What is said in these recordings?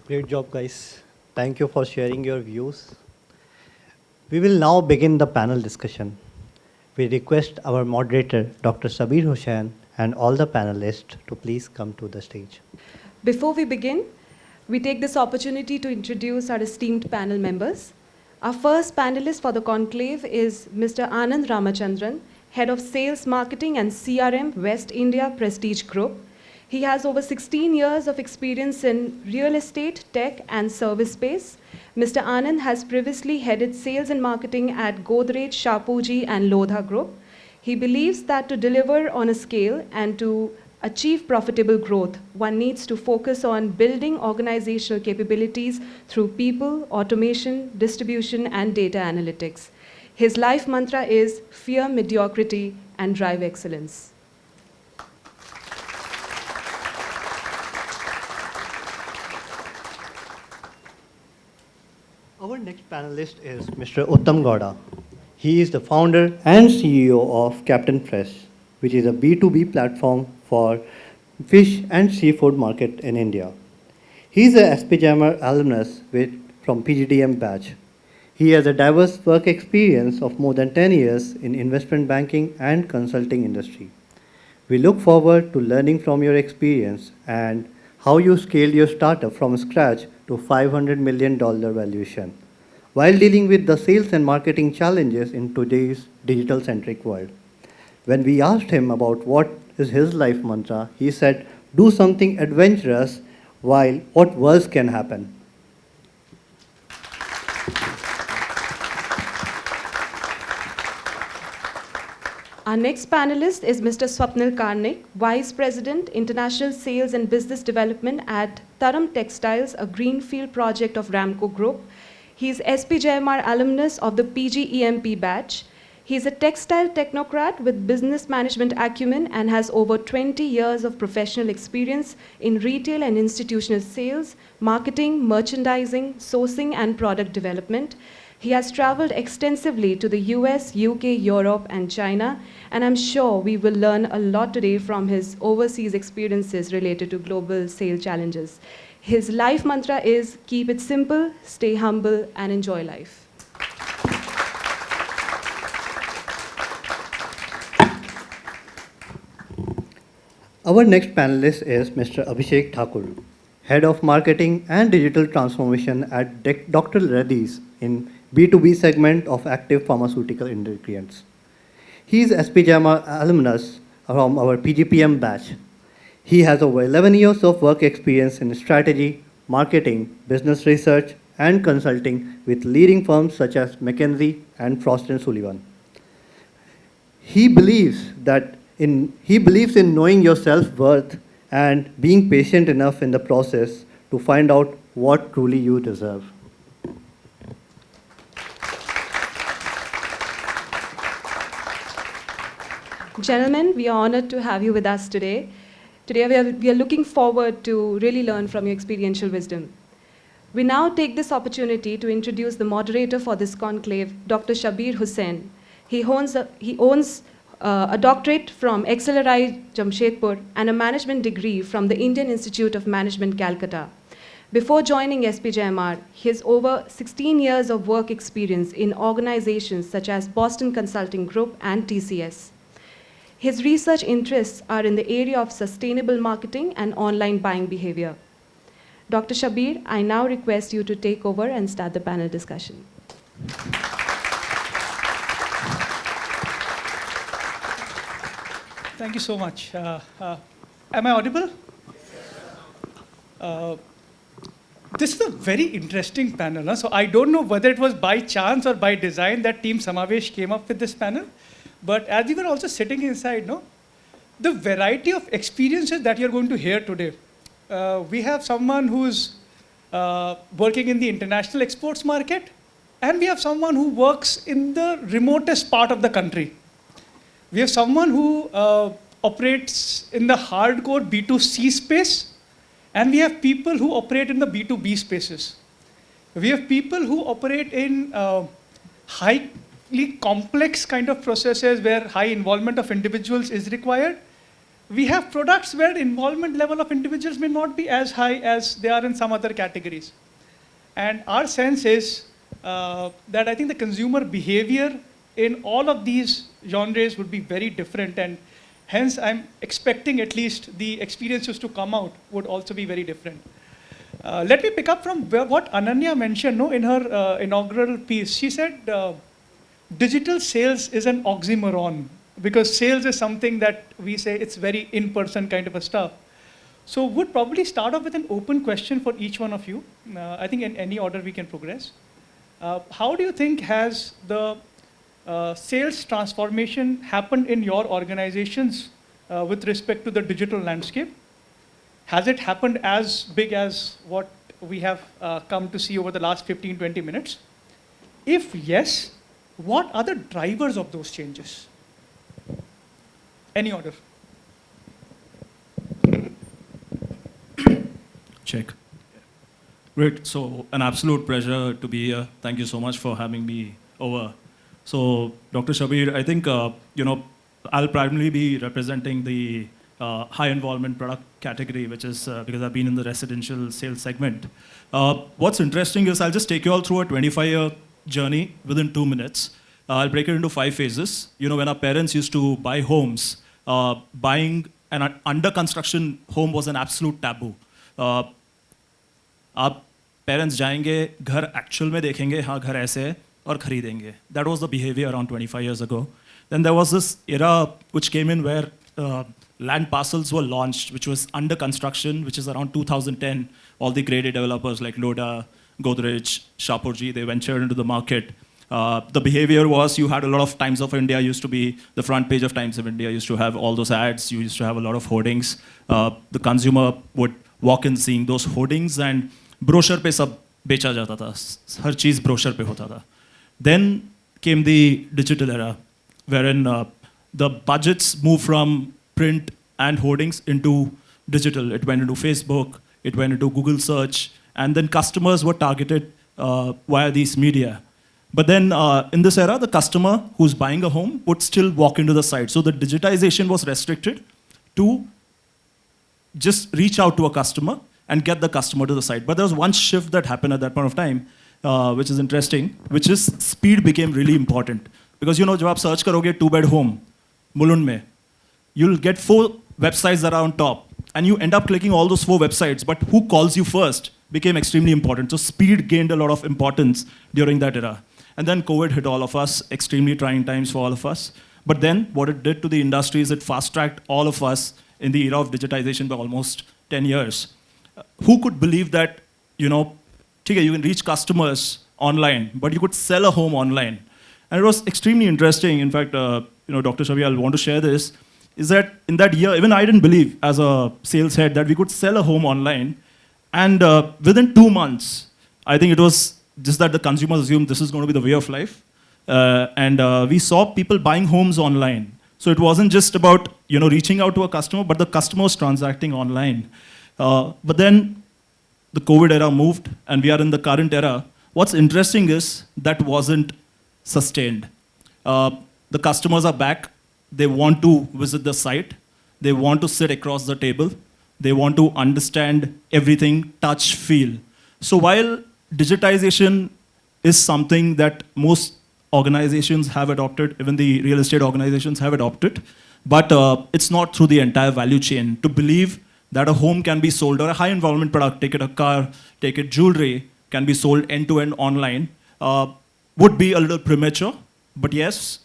Great job, guys. Thank you for sharing your views. We will now begin the panel discussion. We request our moderator, Dr. Sabir Hussain, and all the panelists to please come to the stage. Before we begin, we take this opportunity to introduce our esteemed panel members. Our first panelist for the conclave is Mr. Anand Ramachandran, Head of Sales, Marketing and CRM, West India Prestige Group. He has over 16 years of experience in real estate, tech, and service space. Mr. Anand has previously headed sales and marketing at Godrej, Shapoorji, and Lodha Group. He believes that to deliver on a scale and to achieve profitable growth, one needs to focus on building organizational capabilities through people, automation, distribution, and data analytics. His life mantra is fear mediocrity and drive excellence. Our next panelist is Mr. Utham Gowda. He is the founder and CEO of Captain Fresh, which is a B2B platform for fish and seafood market in India. He is a SPJIMR alumnus from PGDM batch. He has a diverse work experience of more than 10 years in investment banking and consulting industry. We look forward to learning from your experience and how you scaled your startup from scratch to $500 million valuation, while dealing with the sales and marketing challenges in today's digital-centric world. When we asked him about what is his life mantra, he said, do something adventurous while what worse can happen. Our next panelist is Mr. Swapnil Karnik, Vice President, International Sales and Business Development at Taram Textiles, a greenfield project of Ramco Group. He is SPJIMR alumnus of the PGEMP batch. He is a textile technocrat with business management acumen and has over 20 years of professional experience in retail and institutional sales, marketing, merchandising, sourcing, and product development. He has traveled extensively to the US, UK, Europe, and China, and I'm sure we will learn a lot today from his overseas experiences related to global sales challenges. His life mantra is keep it simple, stay humble, and enjoy life. Our next panelist is Mr. Abhishek Thakur, Head of Marketing and Digital Transformation at Dr. Reddy's in B2B segment of active pharmaceutical ingredients. He is SPJIMR alumnus from our PGPM batch. He has over 11 years of work experience in strategy, marketing, business research, and consulting with leading firms such as McKinsey and Frost & Sullivan. He believes in knowing your self-worth and being patient enough in the process to find out what truly you deserve. Gentlemen, we are honored to have you with us today. Today we are looking forward to really learn from your experiential wisdom. We now take this opportunity to introduce the moderator for this conclave, Dr. Shabir Hussain. He owns a doctorate from XLRI Jamshedpur and a management degree from the Indian Institute of Management, Calcutta. Before joining SPJIMR, he has over 16 years of work experience in organizations such as Boston Consulting Group and TCS. His research interests are in the area of sustainable marketing and online buying behavior. Dr. Shabir, I now request you to take over and start the panel discussion. Thank you so much. Am I audible? This is a very interesting panel. So I don't know whether it was by chance or by design that Team Samavesh came up with this panel. But as we were also sitting inside, the variety of experiences that you're going to hear today. We have someone who's working in the international exports market, and we have someone who works in the remotest part of the country. We have someone who operates in the hardcore B2C space, and we have people who operate in the B2B spaces. We have people who operate in highly complex kind of processes where high involvement of individuals is required. we have products where involvement level of individuals may not be as high as they are in some other categories. And our sense is that I think the consumer behavior in all of these genres would be very different, and hence I'm expecting at least the experiences to come out would also be very different. Let me pick up from what Ananya mentioned in her inaugural piece. She said digital sales is an oxymoron, because sales is something that we say it's very in-person kind of a stuff. So would probably start off with an open question for each one of you. I think in any order we can progress. How do you think has the sales transformation happened in your organizations with respect to the digital landscape? Has it happened as big as what we have come to see over the last 15, 20 minutes? If yes, what are the drivers of those changes? Any order? Check. Great. So an absolute pleasure to be here. Thank you so much for having me over. So Dr. Shabir, I think I'll primarily be representing the high involvement product category, which is because I've been in the residential sales segment. What's interesting is I'll just take you all through a 25-year journey within 2 minutes. I'll break it into 5 phases. When our parents used to buy homes, buying an under construction home was an absolute taboo. आप parents जाएंगे घर actual में देखेंगे हाँ घर ऐसे है और खरीदेंगे. That was the behavior around 25 years ago. Then there was this era which came in where land parcels were launched, which was under construction, which is around 2010. All the grade A developers like Gowda, Godrej, Shapoorji, they ventured into the market. The behavior was you had a lot of Times of India used to be, the front page of Times of India used to have all those ads, you used to have a lot of hoardings. The consumer would walk in seeing those hoardings and brochure पे सब बेचा जाता था, हर चीज़ brochure पे होता था. Then came the digital era, wherein the budgets moved from print and hoardings into digital. It went into Facebook, it went into Google search, and then customers were targeted via these media. But then in this era, the customer who's buying a home would still walk into the site. So the digitization was restricted to just reach out to a customer and get the customer to the site. But there was one shift that happened at that point of time, which is interesting, which is speed became really important. Because जब आप search करोगे 2-bed home, Mulund में, you'll get 4 websites that are on top, and you end up clicking all those 4 websites, but who calls you first became extremely important. So speed gained a lot of importance during that era. And then COVID hit all of us, extremely trying times for all of us. But then what it did to the industry is it fast-tracked all of us in the era of digitization by almost 10 years. Who could believe that, you can reach customers online, but you could sell a home online? And it was extremely interesting. In fact, Dr. Shabi, I want to share this, is that in that year, even I didn't believe as a sales head that we could sell a home online. And within 2 months, I think it was just that the consumers assumed this is going to be the way of life. And we saw people buying homes online. So it wasn't just about reaching out to a customer, but the customer was transacting online. But then the COVID era moved, and we are in the current era. What's interesting is that wasn't sustained. The customers are back. They want to visit the site. They want to sit across the table. They want to understand everything, touch, feel. So while digitization is something that most organizations have adopted, even the real estate organizations have adopted, but it's not through the entire value chain. To believe that a home can be sold, or a high involvement product, take it a car, take it jewelry, can be sold end-to-end online, would be a little premature. But yes,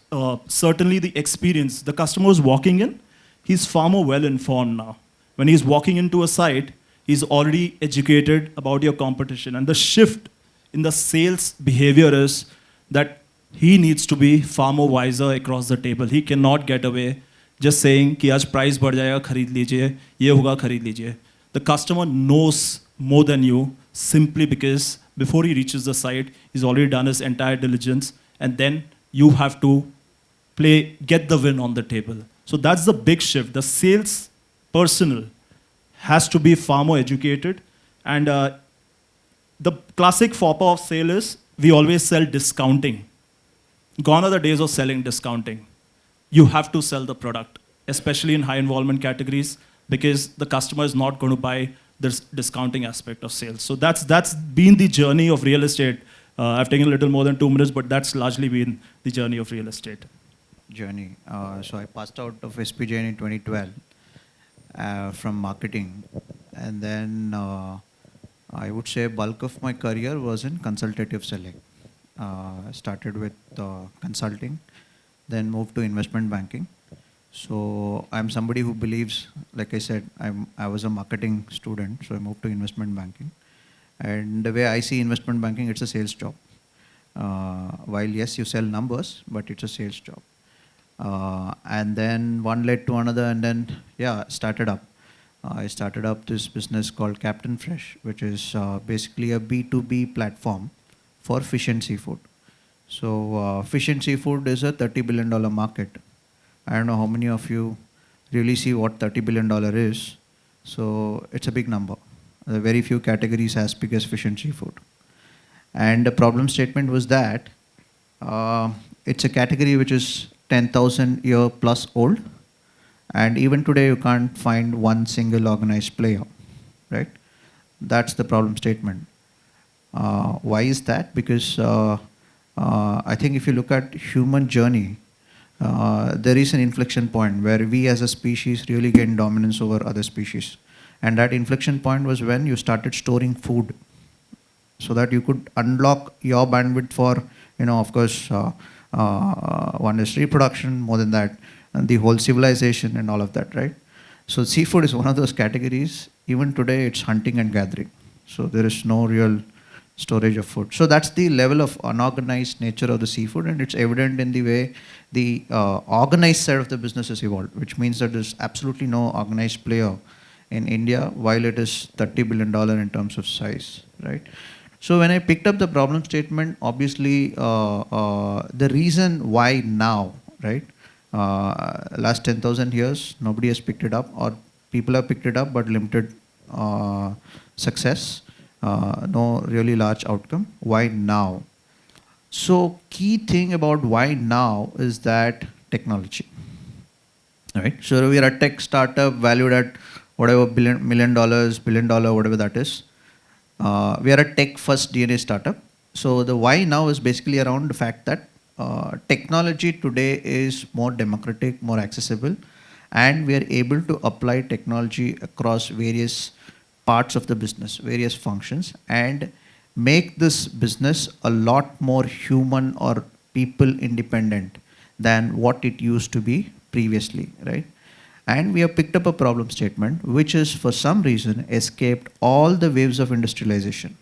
certainly the experience, the customer is walking in, he's far more well-informed now. When he's walking into a site, he's already educated about your competition. And the shift in the sales behavior is that he needs to be far more wiser across the table. He cannot get away just saying कि आज price बढ़ जाएगा खरीद लीजिए, ये होगा खरीद लीजिए. The customer knows more than you simply because before he reaches the site, he's already done his entire diligence, and then you have to get the win on the table. So that's the big shift. The sales personnel has to be far more educated, and the classic faux pas of sale is we always sell discounting. Gone are the days of selling discounting. You have to sell the product especially in high involvement categories, because the customer is not going to buy this discounting aspect of sales. So that's been the journey of real estate. I've taken a little more than 2 minutes, but that's largely been the journey of real estate. Journey. So I passed out of SPJIMR in 2012 from marketing, and then I would say bulk of my career was in consultative selling. I started with consulting, then moved to investment banking. So I'm somebody who believes, like I said, I was a marketing student, so I moved to investment banking. And the way I see investment banking, it's a sales job. While yes, you sell numbers, but it's a sales job. And then one led to another, and then started up. I started up this business called Captain Fresh, which is basically a B2B platform for fish and seafood. So fish and seafood is a $30 billion market. I don't know how many of you really see what $30 billion is. So it's a big number. There are very few categories as big as fish and seafood. And the problem statement was that it's a category which is 10,000 year plus old. And even today you can't find one single organized player, right? That's the problem statement. Why is that? Because I think if you look at human journey, there is an inflection point where we as a species really gain dominance over other species. And that inflection point was when you started storing food so that you could unlock your bandwidth for, of course, one is reproduction, more than that, and the whole civilization and all of that, right? So seafood is one of those categories. Even today, it's hunting and gathering. So there is no real storage of food. So that's the level of unorganized nature of the seafood, and it's evident in the way the organized side of the business has evolved, which means that there's absolutely no organized player in India, while it is $30 billion in terms of size, right? So when I picked up the problem statement, obviously the reason why now, right? Last 10,000 years, nobody has picked it up, or people have picked it up, but limited success. No really large outcome. Why now? So key thing about why now is that technology. All right. So we are a tech startup valued at whatever $1 million, billion, whatever that is. We are a tech first DNA startup. So the why now is basically around the fact that technology today is more democratic, more accessible, and we are able to apply technology across various parts of the business, various functions, and make this business a lot more human or people independent than what it used to be previously, right? And we have picked up a problem statement which is for some reason escaped all the waves of industrialization.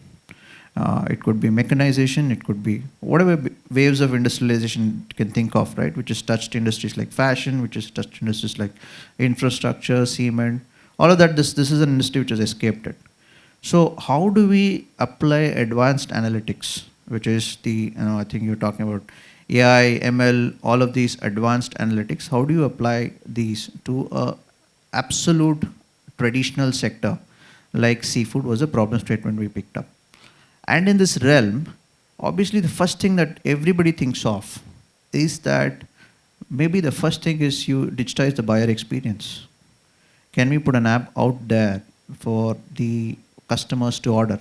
It could be mechanization, it could be whatever waves of industrialization you can think of, right? Which has touched industries like fashion, which has touched industries like infrastructure, cement, all of that. This is an industry which has escaped it. So how do we apply advanced analytics, which is the, I think you're talking about AI, ML, all of these advanced analytics. How do you apply these to a absolute traditional sector like seafood was a problem statement we picked up. And in this realm, obviously the first thing that everybody thinks of is that maybe the first thing is you digitize the buyer experience. Can we put an app out there for the customers to order?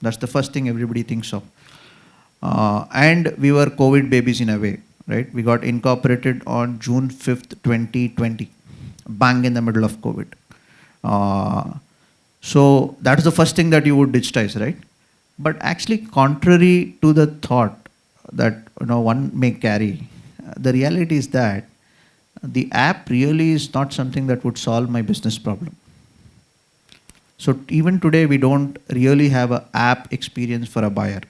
That's the first thing everybody thinks of. And we were COVID babies in a way, right? We got incorporated on June 5th, 2020, bang in the middle of COVID. So that's the first thing that you would digitize, right? But actually, contrary to the thought that one may carry, the reality is that the app really is not something that would solve my business problem. So even today, we don't really have an app experience for a buyer.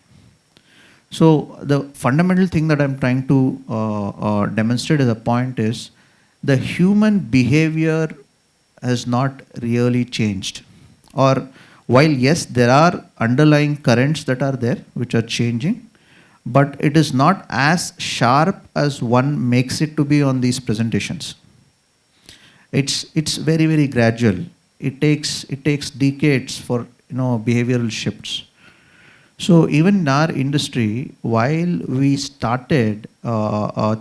So the fundamental thing that I'm trying to demonstrate as a point is the human behavior has not really changed. Or while yes, there are underlying currents that are there which are changing, but it is not as sharp as one makes it to be on these presentations. It's very, very gradual. It takes decades for behavioral shifts. So even in our industry, while we started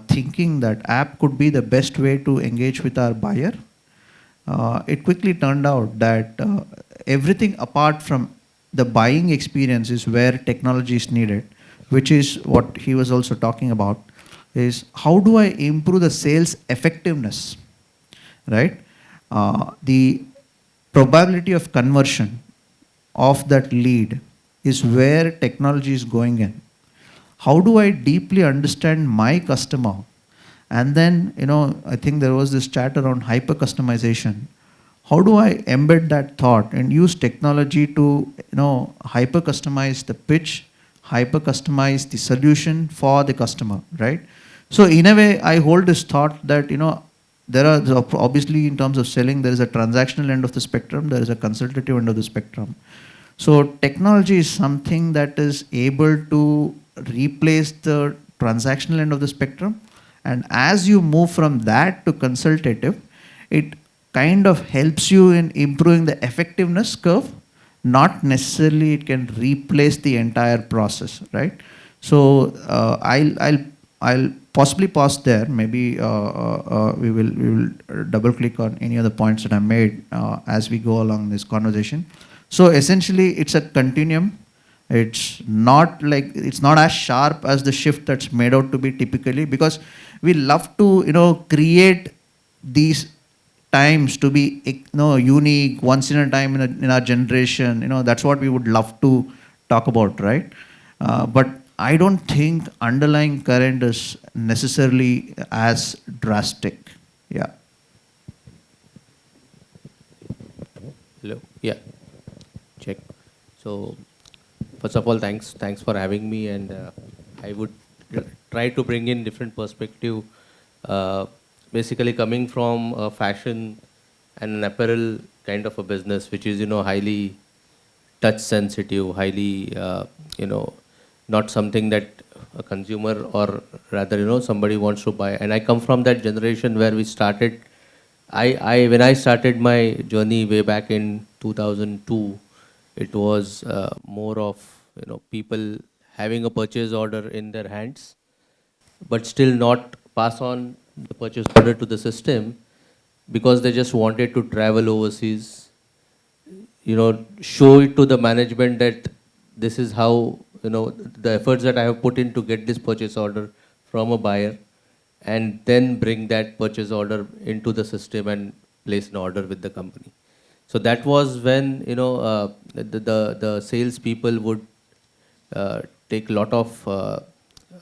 thinking that app could be the best way to engage with our buyer, it quickly turned out that everything apart from the buying experience is where technology is needed, which is what he was also talking about, is how do I improve the sales effectiveness, right? The probability of conversion of that lead is where technology is going in. How do I deeply understand my customer? And then, I think there was this chat around hyper customization. How do I embed that thought and use technology to, hyper customize the pitch, hyper customize the solution for the customer, right? So in a way, I hold this thought that, there are obviously in terms of selling, there is a transactional end of the spectrum, there is a consultative end of the spectrum. So technology is something that is able to replace the transactional end of the spectrum. And as you move from that to consultative, it kind of helps you in improving the effectiveness curve. Not necessarily it can replace the entire process, right? So I'll possibly pause there. Maybe we will double click on any other points that I made as we go along this conversation. So essentially, it's a continuum. It's not as sharp as the shift that's made out to be typically, because we love to create these times to be unique, once in a time in our generation. That's what we would love to talk about, right? But I don't think underlying current is necessarily as drastic. Yeah. Hello. Yeah. Check. So, first of all, thanks for having me, and I would try to bring in different perspective. Basically, coming from a fashion and an apparel kind of a business, which is highly touch sensitive, highly not something that a consumer or rather somebody wants to buy. And I come from that generation where we started. When I started my journey way back in 2002. It was more of people having a purchase order in their hands, but still not pass on the purchase order to the system because they just wanted to travel overseas. Show it to the management that this is how the efforts that I have put in to get this purchase order from a buyer, and then bring that purchase order into the system and place an order with the company. So that was when the sales people would take a lot of,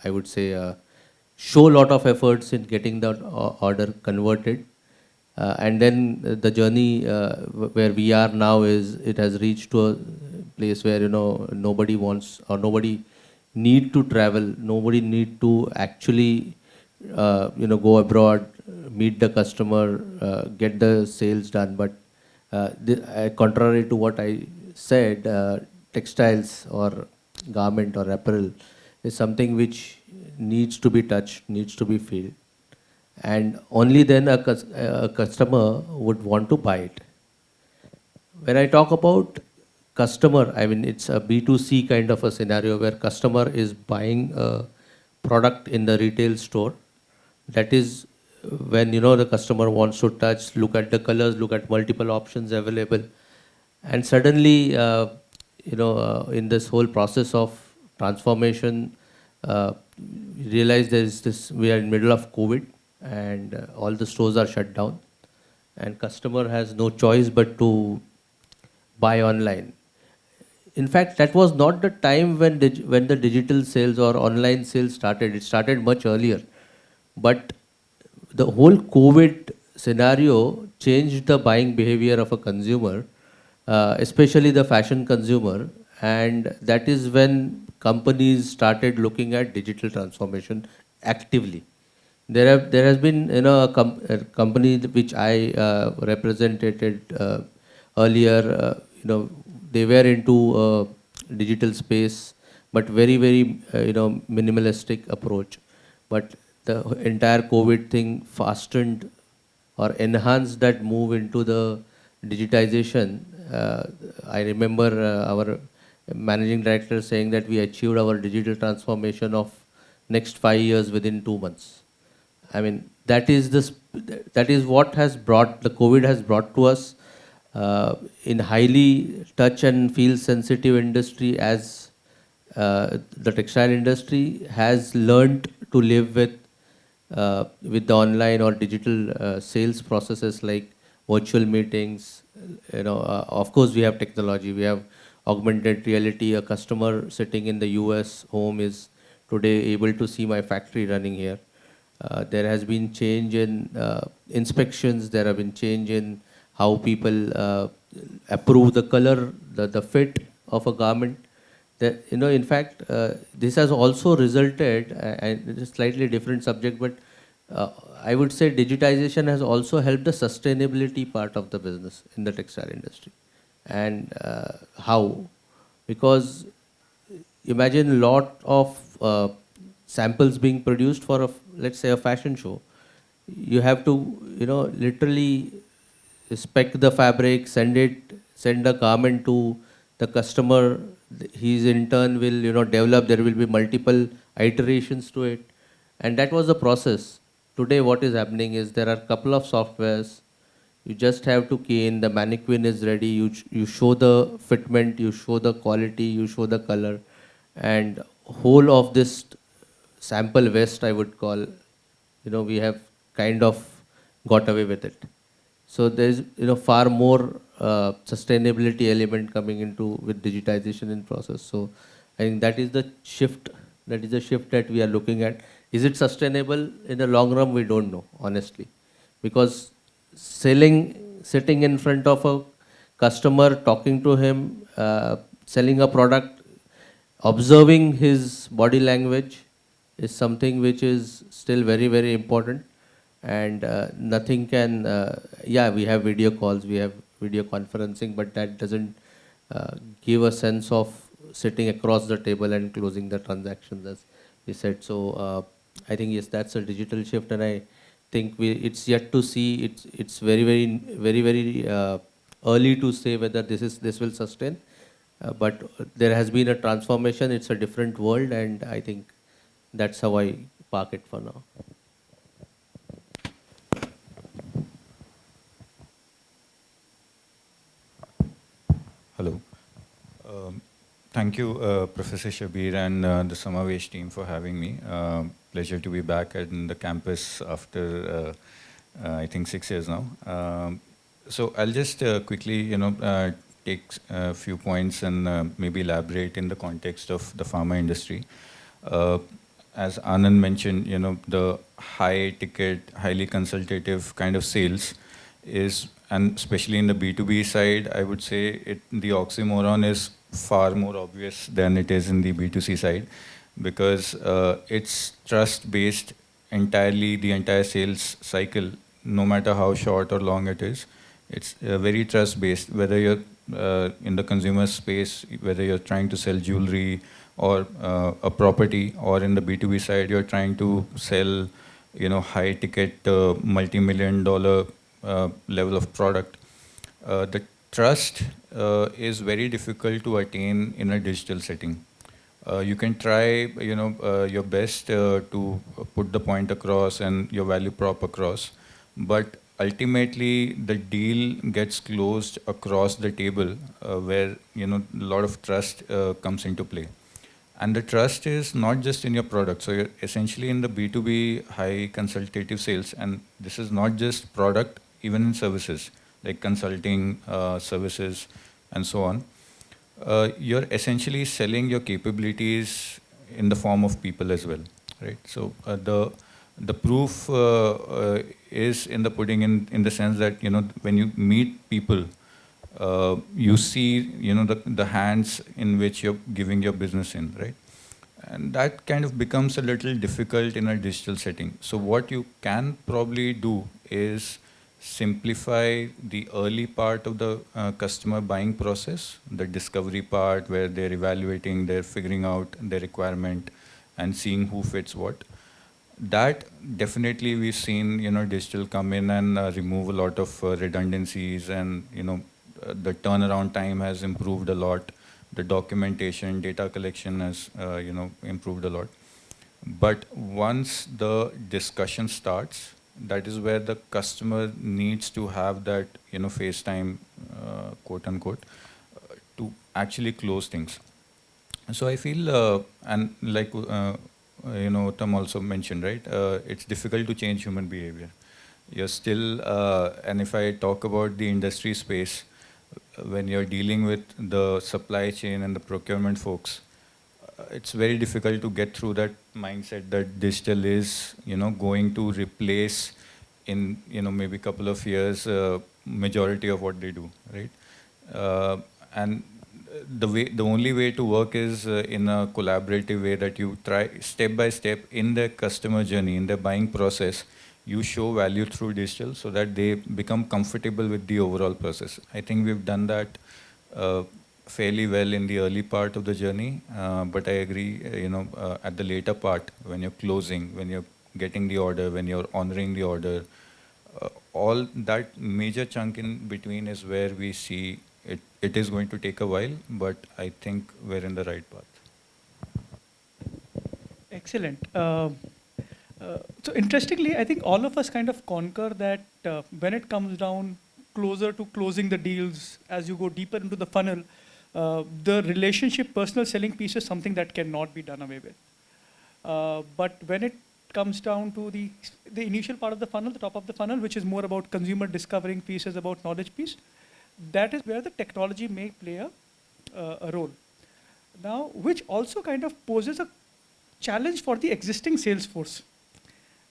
I would say, show a lot of efforts in getting the order converted, and then the journey where we are now is it has reached to a place where nobody wants or nobody need to travel, nobody need to actually go abroad, meet the customer, get the sales done, but contrary to what I said, textiles or garment or apparel is something which needs to be touched, needs to be felt, and only then a customer would want to buy it. When I talk about customer, I mean it's a B2C kind of a scenario where customer is buying a product in the retail store. That is when the customer wants to touch, look at the colors, look at multiple options available, and suddenly in this whole process of transformation, realize we are in middle of COVID and all the stores are shut down, and customer has no choice but to buy online. In fact, that was not the time when the digital sales or online sales started. It started much earlier, but the whole COVID scenario changed the buying behavior of a consumer, especially the fashion consumer, and that is when companies started looking at digital transformation actively. There has been a company which I represented earlier. They were into digital space, but very minimalistic approach. But the entire COVID thing fastened or enhanced that move into the digitization. I remember our managing director saying that we achieved our digital transformation of next 5 years within 2 months. I mean, that is what has brought, the COVID has brought to us in highly touch and feel sensitive industry, as the textile industry has learned to live with the online or digital sales processes like virtual meetings. Of course we have technology, we have augmented reality. A customer sitting in the US home is today able to see my factory running here. There has been change in inspections, there have been change in how people approve the color, the fit of a garment. In fact, this has also resulted, and it's a slightly different subject, but I would say digitization has also helped the sustainability part of the business in the textile industry. And how? Because imagine a lot of samples being produced for let's say a fashion show. You have to, literally spec the fabric, send the garment to the customer. He's in turn will, develop. There will be multiple iterations to it, and that was the process. Today, what is happening is there are a couple of softwares. You just have to key in. The mannequin is ready. You show the fitment, you show the quality, you show the color, and whole of this sample waste, I would call, we have kind of got away with it. So there's far more sustainability element coming into with digitization in process. So I think that is the shift. That is the shift that we are looking at. Is it sustainable in the long run? We don't know, honestly, because sitting in front of a customer, talking to him, selling a product, observing his body language is something which is still very, very important. And nothing can, we have video calls, we have video conferencing, but that doesn't give a sense of sitting across the table and closing the transactions, as we said. So I think, yes, that's a digital shift, and I think it's yet to see. It's very, very, very, very early to say whether this will sustain. But there has been a transformation. It's a different world, and I think that's how I park it for now. Hello. Thank you, Professor Shabir and the Samavesh team for having me. Pleasure to be back in the campus after, I think, 6 years now. So I'll just quickly, take a few points and maybe elaborate in the context of the pharma industry. As Anand mentioned, the high ticket, highly consultative kind of sales is, and especially in the B2B side, I would say the oxymoron is far more obvious than it is in the B2C side, because it's trust-based entirely, the entire sales cycle, no matter how short or long it is. It's very trust-based, whether you're in the consumer space, whether you're trying to sell jewelry or a property, or in the B2B side, you're trying to sell, high-ticket, multi-million-dollar level of product. The trust is very difficult to attain in a digital setting. You can try, your best to put the point across and your value prop across, but ultimately the deal gets closed across the table where, a lot of trust comes into play. And the trust is not just in your product. So you're essentially in the B2B high consultative sales, and this is not just product, even in services, like consulting services and so on. You're essentially selling your capabilities in the form of people as well, right? So the proof is in the pudding, in the sense that, when you meet people, you see, the hands in which you're giving your business in, right? And that kind of becomes a little difficult in a digital setting. So what you can probably do is simplify the early part of the customer buying process, the discovery part where they're evaluating, they're figuring out their requirement and seeing who fits what. That definitely we've seen, digital come in and remove a lot of redundancies, and, the turnaround time has improved a lot. the documentation, data collection has, improved a lot. But once the discussion starts, that is where the customer needs to have that, face time, quote unquote, to actually close things. So I feel, and like, Utham also mentioned, right? It's difficult to change human behavior. You're still, and if I talk about the industry space, when you're dealing with the supply chain and the procurement folks, it's very difficult to get through that mindset that digital is, going to replace in, maybe a couple of years, majority of what they do, right? And the only way to work is in a collaborative way, that you try step by step in their customer journey, in their buying process, you show value through digital so that they become comfortable with the overall process. I think we've done that fairly well in the early part of the journey, but I agree, at the later part, when you're closing, when you're getting the order, when you're honoring the order, all that major chunk in between is where we see it is going to take a while, but I think we're in the right path. Excellent. So interestingly, I think all of us kind of concur that when it comes down closer to closing the deals, as you go deeper into the funnel, the relationship, personal selling piece is something that cannot be done away with. But when it comes down to the initial part of the funnel, the top of the funnel, which is more about consumer discovering pieces, about knowledge piece, that is where the technology may play a role. Now, which also kind of poses a challenge for the existing sales force.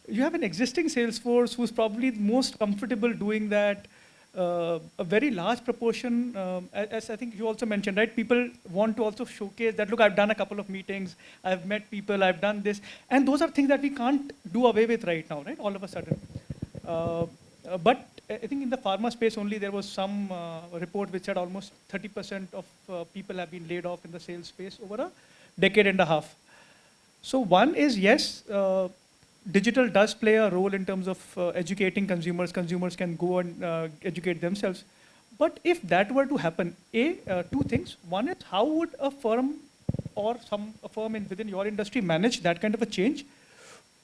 You have an existing sales force who's probably most comfortable doing that. A very large proportion, as I think you also mentioned, right? People want to also showcase that, look, I've done a couple of meetings, I've met people, I've done this. And those are things that we can't do away with right now, right? All of a sudden. But I think in the pharma space only, there was some report which said almost 30% of people have been laid off in the sales space over a decade and a half. So one is, yes, digital does play a role in terms of educating consumers. Consumers can go and educate themselves. But if that were to happen, two things. One is, how would a firm or a firm within your industry manage that kind of a change?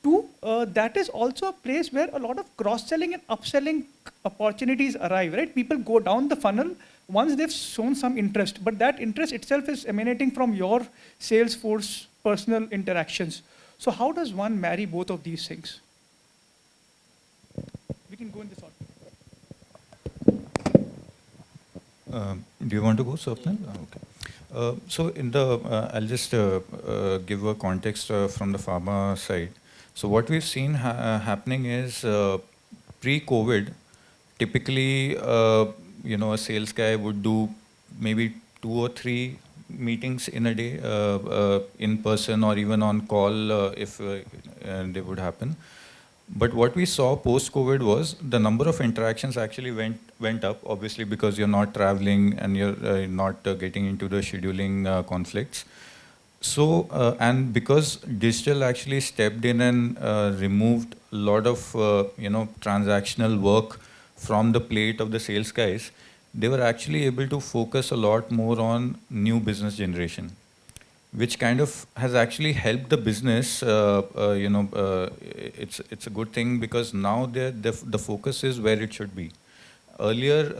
Two, that is also a place where a lot of cross-selling and upselling opportunities arrive, right? People go down the funnel once they've shown some interest, but that interest itself is emanating from your sales force personal interactions. So how does one marry both of these things? We can go in this order. Do you want to go, Swapnil? Okay. So in the, I'll just give a context from the pharma side. So what we've seen happening is pre-COVID, typically, a sales guy would do maybe 2 or 3 meetings in a day, in person or even on call, if they would happen. But what we saw post-COVID was the number of interactions actually went up, obviously because you're not traveling and you're not getting into the scheduling conflicts. So, and because digital actually stepped in and removed a lot of, transactional work from the plate of the sales guys, they were actually able to focus a lot more on new business generation, which kind of has actually helped the business. It's a good thing because now the focus is where it should be. Earlier,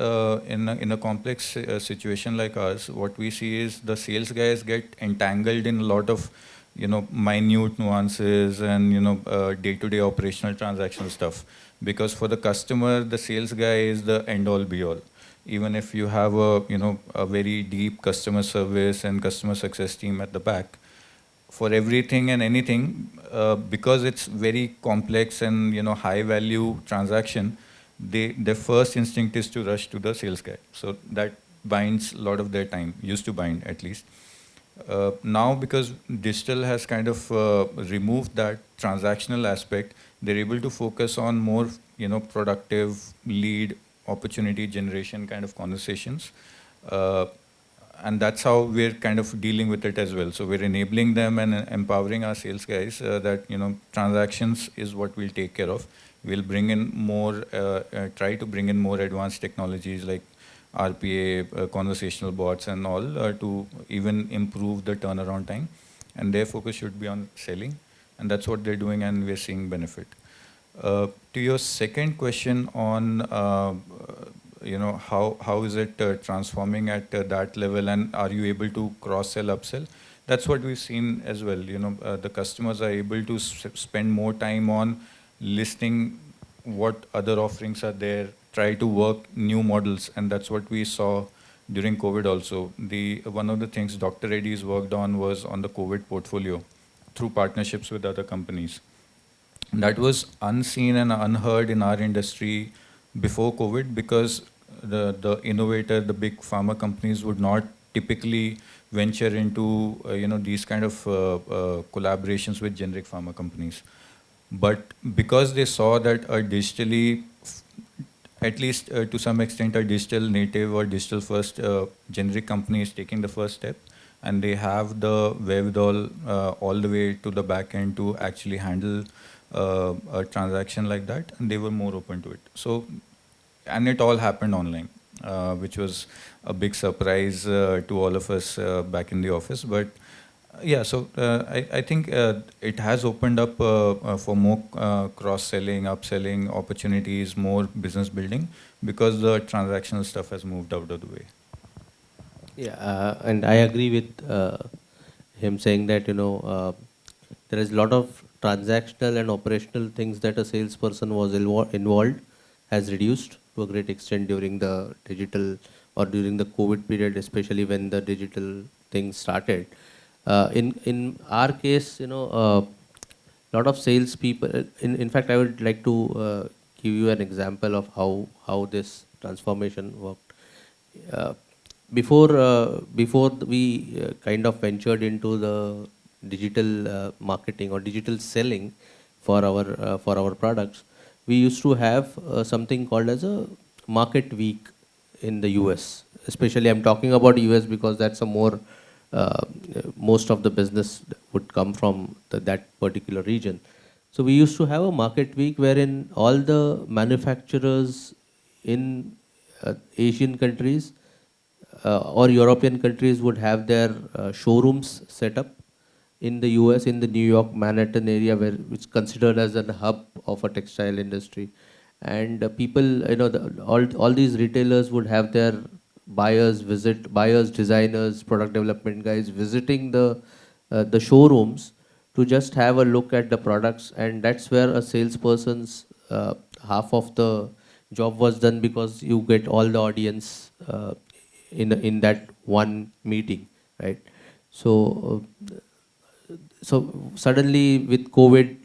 in a complex situation like ours, what we see is the sales guys get entangled in a lot of, minute nuances and, day-to-day operational transactional stuff. Because for the customer, the sales guy is the end-all be-all. Even if you have a very deep customer service and customer success team at the back, for everything and anything, because it's very complex and high value transaction, their first instinct is to rush to the sales guy. So that binds a lot of their time, used to bind at least. Now because digital has kind of removed that transactional aspect, they're able to focus on more productive lead opportunity generation kind of conversations. And that's how we're kind of dealing with it as well. So we're enabling them and empowering our sales guys that, transactions is what we'll take care of. We'll bring in more, try to bring in more advanced technologies like RPA, conversational bots and all to even improve the turnaround time. And their focus should be on selling. And that's what they're doing, and we're seeing benefit. To your second question on how is it transforming at that level, and are you able to cross-sell, upsell? That's what we've seen as well. The customers are able to spend more time on listening what other offerings are there, try to work new models, and that's what we saw during COVID also. One of the things Dr. Reddy's worked on was on the COVID portfolio through partnerships with other companies. That was unseen and unheard in our industry before COVID, because the innovator, the big pharma companies would not typically venture into these kind of collaborations with generic pharma companies. But because they saw that a digitally, at least to some extent, a digital native or digital first generic company is taking the first step, and they have the wherewithal all the way to the back end to actually handle a transaction like that, and they were more open to it. So, and it all happened online, which was a big surprise to all of us back in the office. But yeah, so I think it has opened up for more cross-selling, upselling opportunities, more business building, because the transactional stuff has moved out of the way. Yeah, and I agree with him saying that, there is a lot of transactional and operational things that a salesperson was involved has reduced to a great extent during the digital or during the COVID period, especially when the digital things started. In our case, a lot of salespeople. In fact, I would like to give you an example of how this transformation worked. Before we kind of ventured into the digital marketing or digital selling for our products, we used to have something called as a market week in the US. Especially, I'm talking about US because that's a more most of the business would come from that particular region. So we used to have a market week wherein all the manufacturers in Asian countries or European countries would have their showrooms set up in the US, in the New York, Manhattan area, which is considered as a hub of a textile industry. And people, all these retailers would have their buyers, designers, product development guys visiting the showrooms to just have a look at the products. And that's where a salesperson's half of the job was done, because you get all the audience in that one meeting, right? So suddenly with COVID,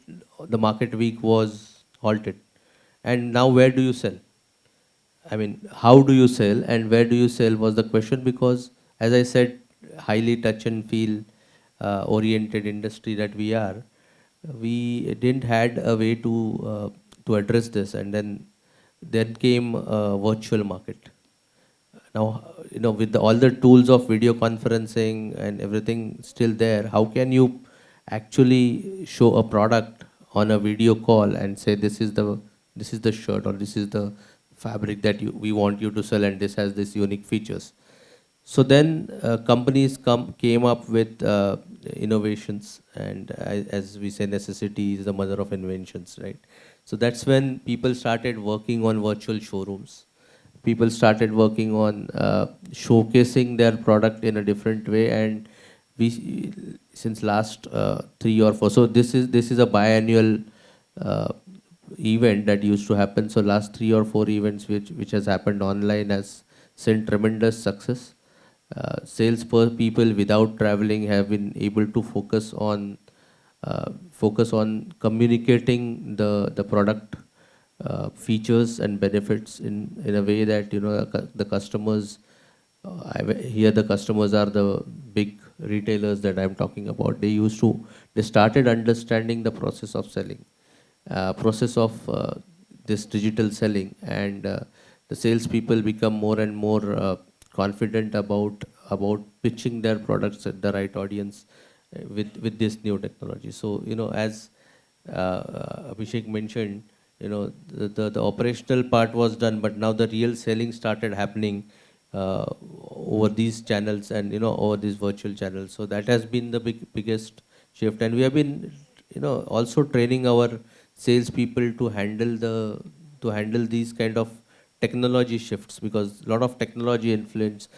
the market week was halted. And now where do you sell? I mean, how do you sell and where do you sell was the question, because as I said, highly touch and feel oriented industry that we are, we didn't had a way to address this, and then came virtual market. Now, with all the tools of video conferencing and everything still there, how can you actually show a product on a video call and say this is the shirt or this is the fabric that we want you to sell, and this has this unique features. So then companies came up with innovations, and as we say, necessity is the mother of inventions, right? So that's when people started working on virtual showrooms. People started working on showcasing their product in a different way, and we since last 3 or 4. So this is a biannual event that used to happen. So last 3 or 4 events which has happened online has seen tremendous success. Sales people without traveling have been able to focus on communicating the product features and benefits in a way that the customers. Here the customers are the big retailers that I'm talking about. They started understanding the process of selling, process of this digital selling, and the salespeople become more and more confident about pitching their products at the right audience with this new technology. So as Abhishek mentioned, the operational part was done, but now the real selling started happening over these channels and over these virtual channels. So that has been the biggest shift, and we have been also training our salespeople to handle these kind of technology shifts, because a lot of technology influence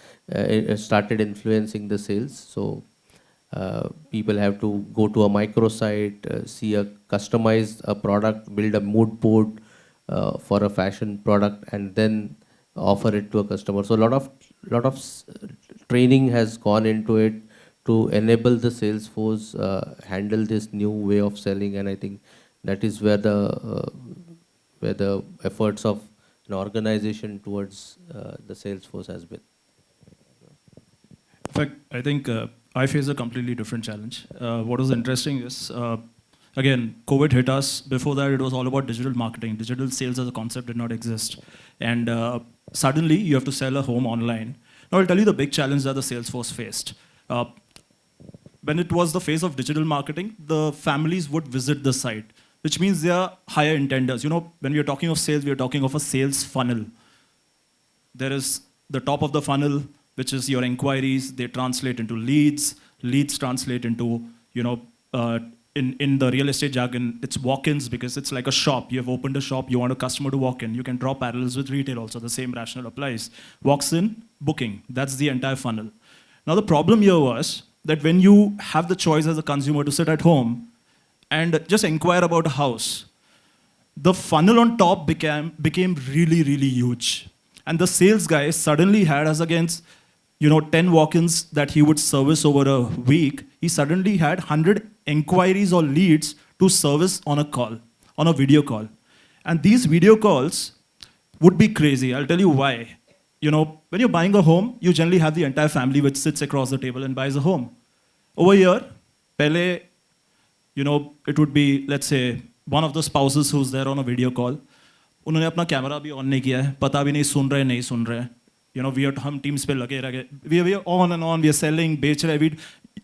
started influencing the sales. So people have to go to a microsite, see a customize a product, build a mood board for a fashion product, and then offer it to a customer. So a lot of training has gone into it to enable the sales force handle this new way of selling, and I think that is where the efforts of an organization towards the sales force has been. In fact, I think I face a completely different challenge. What was interesting is, again, COVID hit us. Before that, it was all about digital marketing. Digital sales as a concept did not exist. And suddenly, you have to sell a home online. Now, I'll tell you the big challenge that the sales force faced. When it was the phase of digital marketing, the families would visit the site, which means they are higher intenders. When we are talking of sales, we are talking of a sales funnel. There is the top of the funnel, which is your inquiries. They translate into leads. Leads translate into, in the real estate jargon, it's walk-ins, because it's like a shop. You have opened a shop, you want a customer to walk in. You can draw parallels with retail also. The same rationale applies. Walks in, booking. That's the entire funnel. Now, the problem here was that when you have the choice as a consumer to sit at home and just inquire about a house, the funnel on top became really, really huge. And the sales guy suddenly had, as against 10 walk-ins that he would service over a week, he suddenly had 100 inquiries or leads to service on a call, on a video call. And these video calls would be crazy. I'll tell you why. When you're buying a home, you generally have the entire family which sits across the table and buys a home. Over here, pehle, it would be, let's say, one of the spouses who's there on a video call. उन्होंने अपना camera भी on नहीं किया है, पता भी नहीं सुन रहे. हम teams पे लगे रह गए. We are on and on. We are selling, बेच रहे.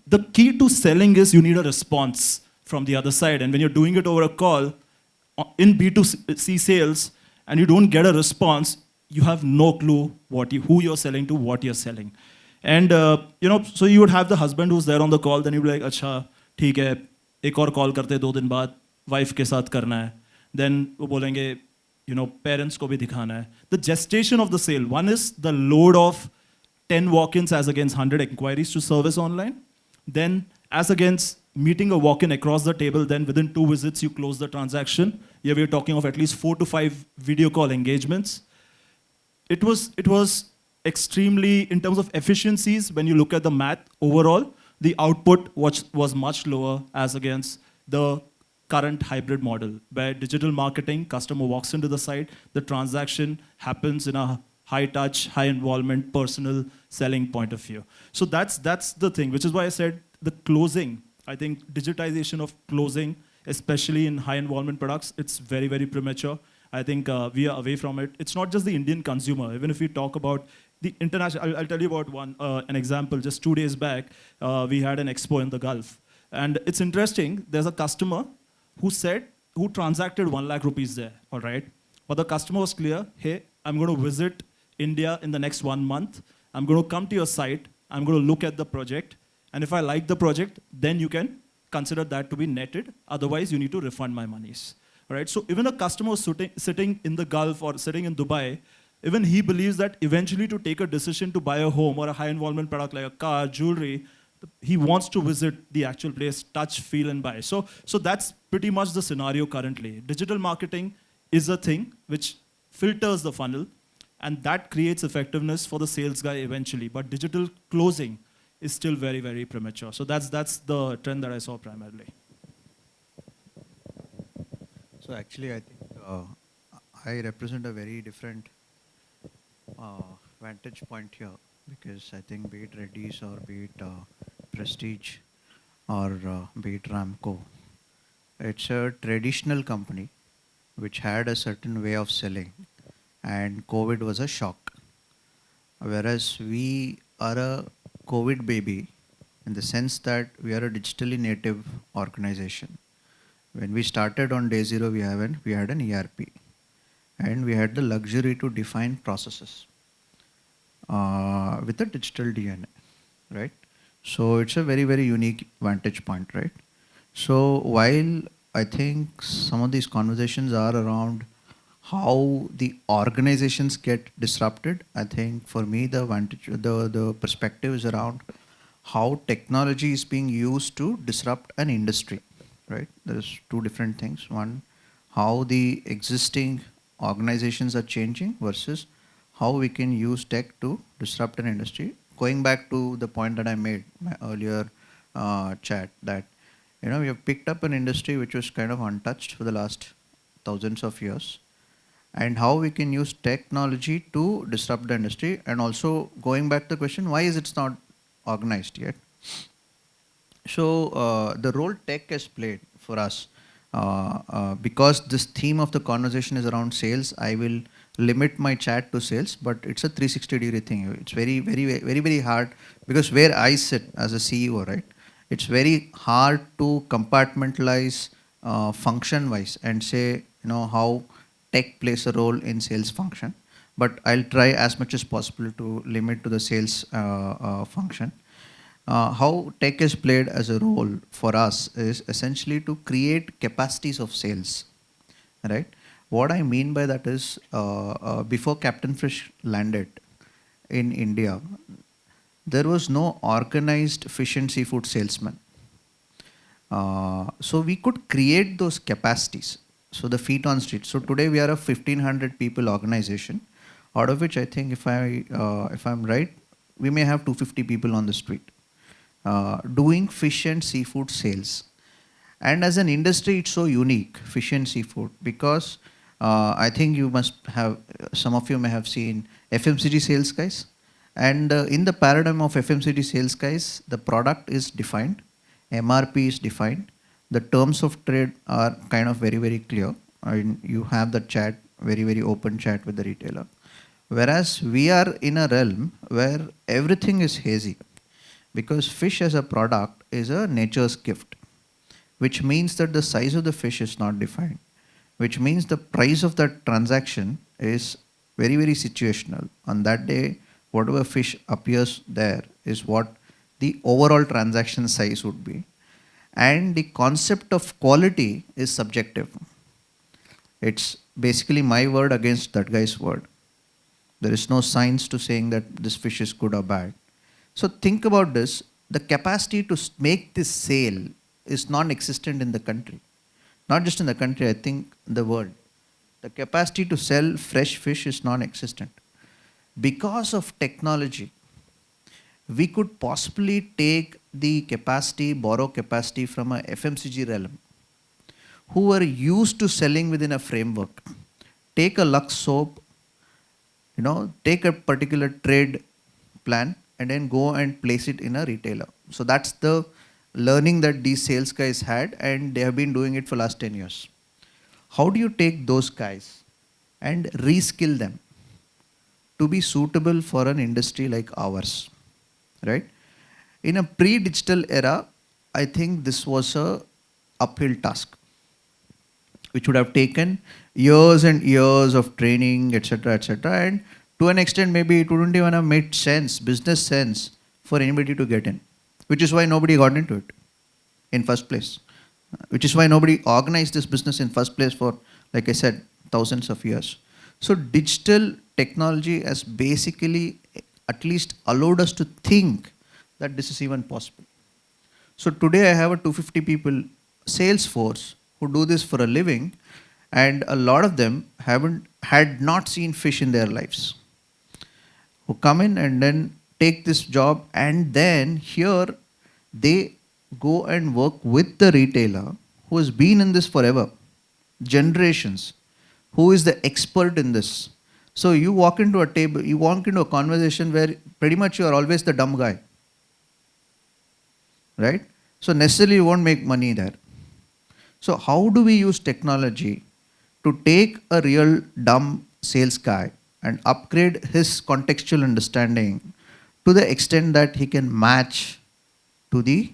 The key to selling is you need a response from the other side. And when you're doing it over a call in B2C sales and you don't get a response, you have no clue who you're selling to, what you're selling. And so you would have the husband who's there on the call. Then you'd be like, अच्छा ठीक है, एक और call करते 2 दिन बाद, wife के साथ करना है. Then वो बोलेंगे, parents को भी दिखाना है. The gestation of the sale. One is the load of 10 walk-ins as against 100 inquiries to service online. Then as against meeting a walk-in across the table, then within 2 visits, you close the transaction. Here we're talking of at least 4 to 5 video call engagements. It was extremely, in terms of efficiencies, when you look at the math overall, the output was much lower as against the current hybrid model, where digital marketing, customer walks into the site, the transaction happens in a high touch, high involvement, personal selling point of view. So that's the thing, which is why I said the closing, I think digitization of closing, especially in high involvement products, it's very, very premature. I think we are away from it. It's not just the Indian consumer. Even if we talk about the international, I'll tell you about an example. Just 2 days back, we had an expo in the Gulf. And it's interesting, there's a customer who transacted 1 lakh rupees there, all right? But the customer was clear, hey, I'm going to visit India in the next 1 month. I'm going to come to your site. I'm going to look at the project. And if I like the project, then you can consider that to be netted. Otherwise, you need to refund my monies. All right? So even a customer sitting in the Gulf or sitting in Dubai, even he believes that eventually to take a decision to buy a home or a high involvement product like a car, jewelry, he wants to visit the actual place, touch, feel, and buy. So that's pretty much the scenario currently. Digital marketing is a thing which filters the funnel, and that creates effectiveness for the sales guy eventually. But digital closing is still very, very premature. So that's the trend that I saw primarily. So actually, I think I represent a very different vantage point here, because I think be it Reddy's or be it Prestige or be it Ramco, it's a traditional company which had a certain way of selling, and COVID was a shock. Whereas we are a COVID baby in the sense that we are a digitally native organization. When we started on day zero, we had an ERP, and we had the luxury to define processes. with a digital DNA, right? So it's a very, very unique vantage point, right? So while I think some of these conversations are around how the organizations get disrupted, I think for me the perspective is around how technology is being used to disrupt an industry, right? There's two different things. One, how the existing organizations are changing versus how we can use tech to disrupt an industry. Going back to the point that I made in my earlier chat, that we have picked up an industry which was kind of untouched for the last thousands of years, and how we can use technology to disrupt the industry. And also going back to the question, why is it not organized yet? So the role tech has played for us, because this theme of the conversation is around sales, I will limit my chat to sales, but it's a 360-degree thing. It's very, very, very, very hard, because where I sit as a CEO, right, it's very hard to compartmentalize function-wise and say, how tech plays a role in sales function. But I'll try as much as possible to limit to the sales function. How tech has played as a role for us is essentially to create capacities of sales, right? What I mean by that is, before Captain Fish landed in India, there was no organized fish and seafood salesman. So we could create those capacities. So the feet on street. So today we are a 1,500 people organization, out of which I think if I'm right, we may have 250 people on the street doing fish and seafood sales. And as an industry, it's so unique, fish and seafood, because I think some of you may have seen FMCG sales guys. And in the paradigm of FMCG sales guys, the product is defined, MRP is defined, the terms of trade are kind of very, very clear. I mean, you have the chat, very, very open chat with the retailer. Whereas we are in a realm where everything is hazy, because fish as a product is a nature's gift, which means that the size of the fish is not defined, which means the price of that transaction is very, very situational. On that day, whatever fish appears there is what the overall transaction size would be. And the concept of quality is subjective. It's basically my word against that guy's word. There is no science to saying that this fish is good or bad. So think about this. The capacity to make this sale is non-existent in the country. Not just in the country, I think the world. The capacity to sell fresh fish is non-existent. Because of technology, we could possibly take the capacity, borrow capacity from a FMCG realm, who are used to selling within a framework. Take a Lux soap, take a particular trade plan, and then go and place it in a retailer. So that's the learning that these sales guys had, and they have been doing it for last 10 years. How do you take those guys and reskill them to be suitable for an industry like ours, right? In a pre-digital era, I think this was a uphill task, which would have taken years and years of training, etc., etc. And to an extent, maybe it wouldn't even have made sense, business sense, for anybody to get in, which is why nobody got into it in first place, which is why nobody organized this business in first place for, like I said, thousands of years. So digital technology has basically at least allowed us to think that this is even possible. So today I have a 250 people sales force who do this for a living, and a lot of them had not seen fish in their lives, who come in and then take this job, and then here they go and work with the retailer who has been in this forever, generations, who is the expert in this. So you walk into a table, you walk into a conversation where pretty much you are always the dumb guy, right? So necessarily you won't make money there. So how do we use technology to take a real dumb sales guy and upgrade his contextual understanding to the extent that he can match to the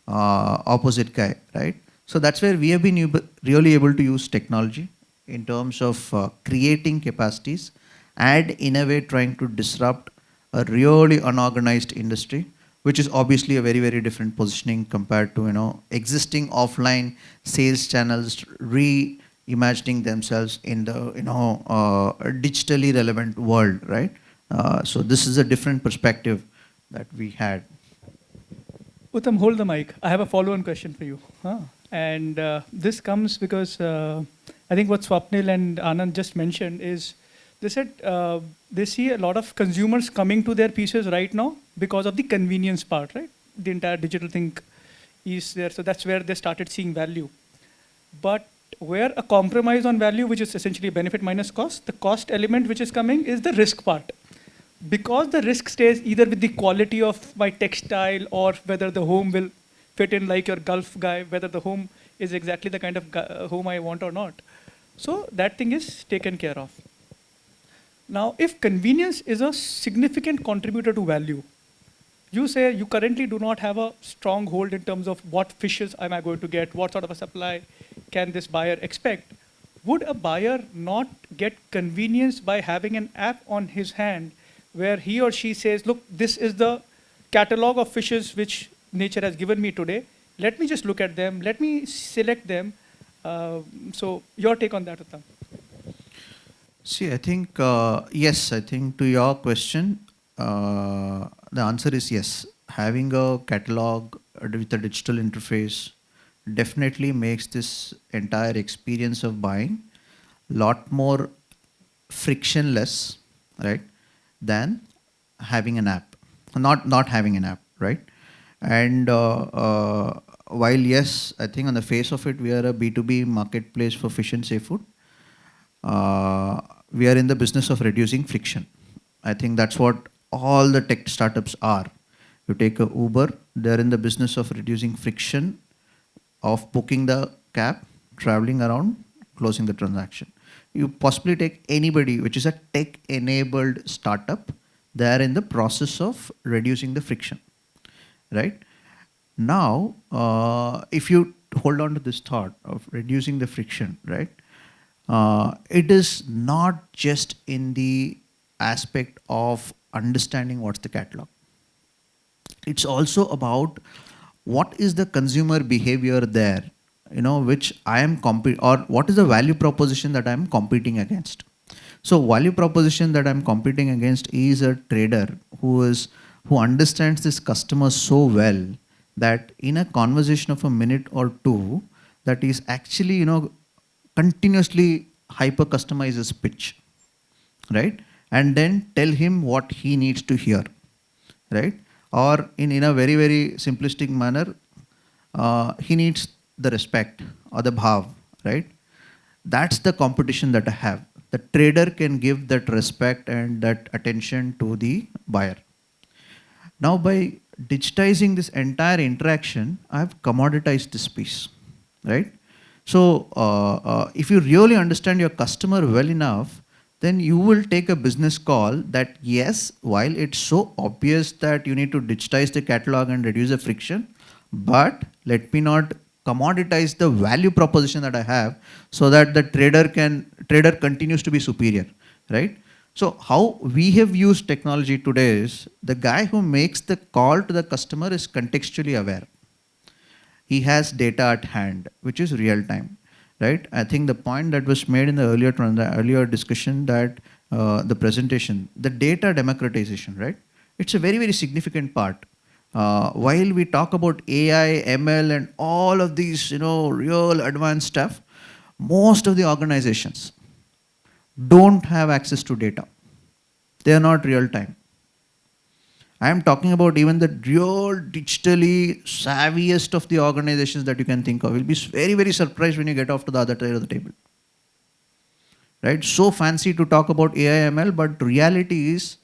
opposite guy, right? So that's where we have been really able to use technology in terms of creating capacities and in a way trying to disrupt a really unorganized industry, which is obviously a very, very different positioning compared to, existing offline sales channels reimagining themselves in the, digitally relevant world, right? So this is a different perspective that we had. Utham, hold the mic. I have a follow-on question for you. And this comes because I think what Swapnil and Anand just mentioned is, they said they see a lot of consumers coming to their pieces right now because of the convenience part, right? The entire digital thing is there. So that's where they started seeing value. But where a compromise on value, which is essentially benefit minus cost, the cost element which is coming is the risk part. Because the risk stays either with the quality of my textile or whether the home will fit in like your Gulf guy, whether the home is exactly the kind of home I want or not. So that thing is taken care of. Now, if convenience is a significant contributor to value, you say you currently do not have a strong hold in terms of what fishes am I going to get, what sort of a supply can this buyer expect. Would a buyer not get convenience by having an app on his hand where he or she says, look, this is the catalog of fishes which nature has given me today. Let me just look at them. Let me select them. So your take on that, Utham? See, I think, yes, I think to your question, the answer is yes. Having a catalog with a digital interface definitely makes this entire experience of buying a lot more frictionless, right, than having an app, not having an app, right? And while yes, I think on the face of it, we are a B2B marketplace for fish and seafood, we are in the business of reducing friction. I think that's what all the tech startups are. You take a Uber, they're in the business of reducing friction of booking the cab, traveling around, closing the transaction. You possibly take anybody which is a tech-enabled startup, they are in the process of reducing the friction, right? Now, if you hold on to this thought of reducing the friction, right? It is not just in the aspect of understanding what's the catalog. It's also about what is the consumer behavior there, which I am or what is the value proposition that I'm competing against. So value proposition that I'm competing against is a trader who understands this customer so well that in a conversation of a minute or two, that is actually, continuously hyper customize his pitch, right? And then tell him what he needs to hear, right? Or in a very, very simplistic manner, he needs the respect or the bhav, right? That's the competition that I have. The trader can give that respect and that attention to the buyer. Now by digitizing this entire interaction, I've commoditized this piece, right? So if you really understand your customer well enough, then you will take a business call that yes, while it's so obvious that you need to digitize the catalog and reduce the friction, but let me not commoditize the value proposition that I have so that the trader continues to be superior, right? So how we have used technology today is the guy who makes the call to the customer is contextually aware. He has data at hand, which is real time, right? I think the point that was made in the earlier discussion that the presentation, the data democratization, right? It's a very, very significant part. While we talk about AI, ML, and all of these, real advanced stuff, most of the organizations don't have access to data. They are not real time. I am talking about even the real digitally savviest of the organizations that you can think of. You'll be very, very surprised when you get off to the other side of the table. Right? So fancy to talk about AI, ML, but reality is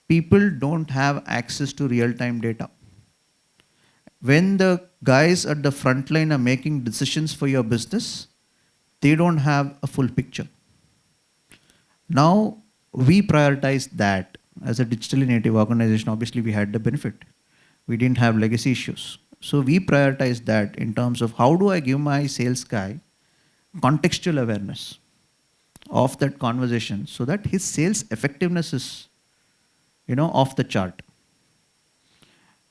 people don't have access to real-time data. When the guys at the front line are making decisions for your business, they don't have a full picture. Now, we prioritize that. As a digitally native organization, obviously we had the benefit. We didn't have legacy issues. So we prioritize that in terms of how do I give my sales guy contextual awareness of that conversation so that his sales effectiveness is off the chart.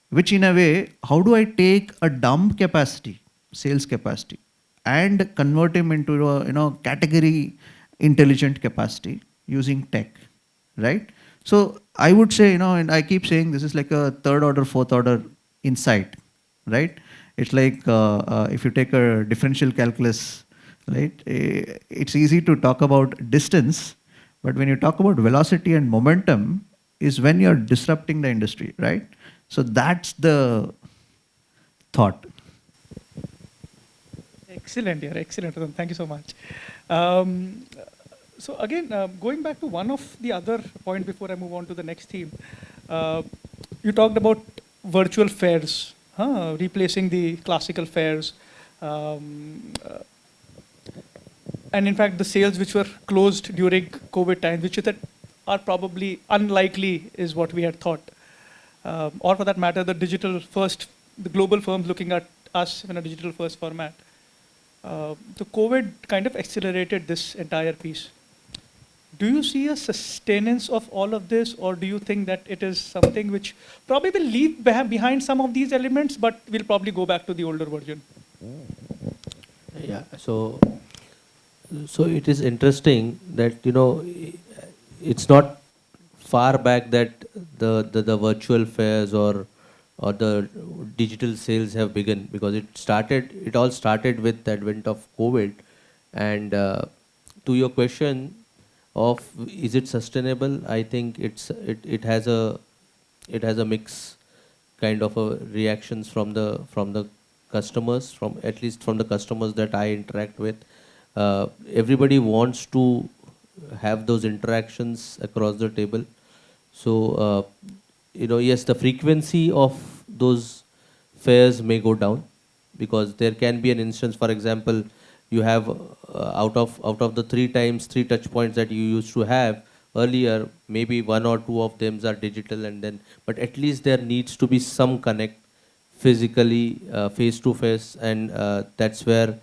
Which in a way, how do I take a dumb capacity, sales capacity, and convert him into a category intelligent capacity using tech, right? So I would say, and I keep saying this is like a third order, fourth order insight, right? It's like if you take a differential calculus, right? It's easy to talk about distance, but when you talk about velocity and momentum is when you're disrupting the industry, right? So that's the thought. Excellent, yeah, excellent. Utham. Thank you so much. So again, going back to one of the other point before I move on to the next theme, you talked about virtual fairs, replacing the classical fairs. And in fact, the sales which were closed during COVID times, which you said are probably unlikely is what we had thought. Or for that matter, the digital first, the global firms looking at us in a digital first format. The COVID kind of accelerated this entire piece. Do you see a sustenance of all of this, or do you think that it is something which probably will leave behind some of these elements, but will probably go back to the older version? Yeah, so it is interesting that, it's not far back that the virtual fairs or the digital sales have begun, because it all started with the advent of COVID. And to your question of is it sustainable, I think it has a mix kind of a reactions from the customers, at least from the customers that I interact with. Everybody wants to have those interactions across the table. So, yes, the frequency of those fairs may go down, because there can be an instance, for example, you have out of the three touch points that you used to have earlier, maybe one or two of them are digital, but at least there needs to be some connect physically, face to face, and that's where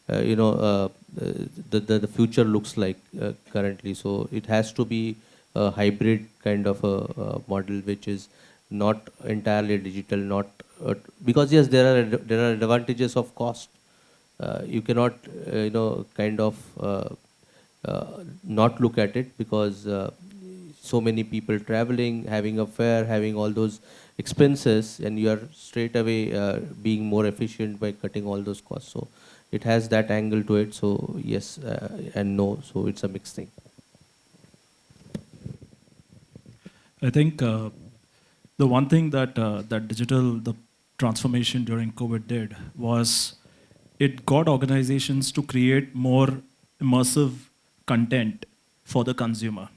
the future looks like currently. So it has to be a hybrid kind of a model, which is not entirely digital, because yes, there are advantages of cost. You cannot not look at it, because so many people traveling, having a fare, having all those expenses, and you are straight away being more efficient by cutting all those costs. So it has that angle to it. So yes and no. So it's a mixed thing. I think the one thing that the transformation during COVID did was it got organizations to create more immersive content for the consumer.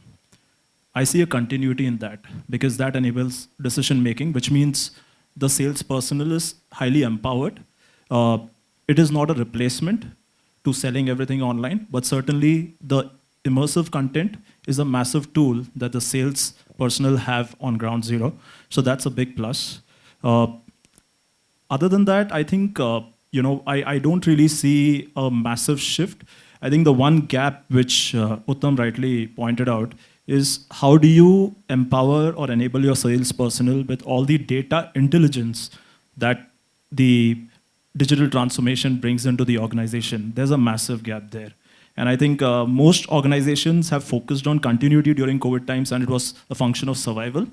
I see a continuity in that, because that enables decision making, which means the sales personnel is highly empowered. It is not a replacement to selling everything online, but certainly the immersive content is a massive tool that the sales personnel have on ground zero. So that's a big plus. Other than that, I think, I don't really see a massive shift. I think the one gap which Utham rightly pointed out is how do you empower or enable your sales personnel with all the data intelligence that the digital transformation brings into the organization. There's a massive gap there. And I think most organizations have focused on continuity during COVID times, and it was a function of survival.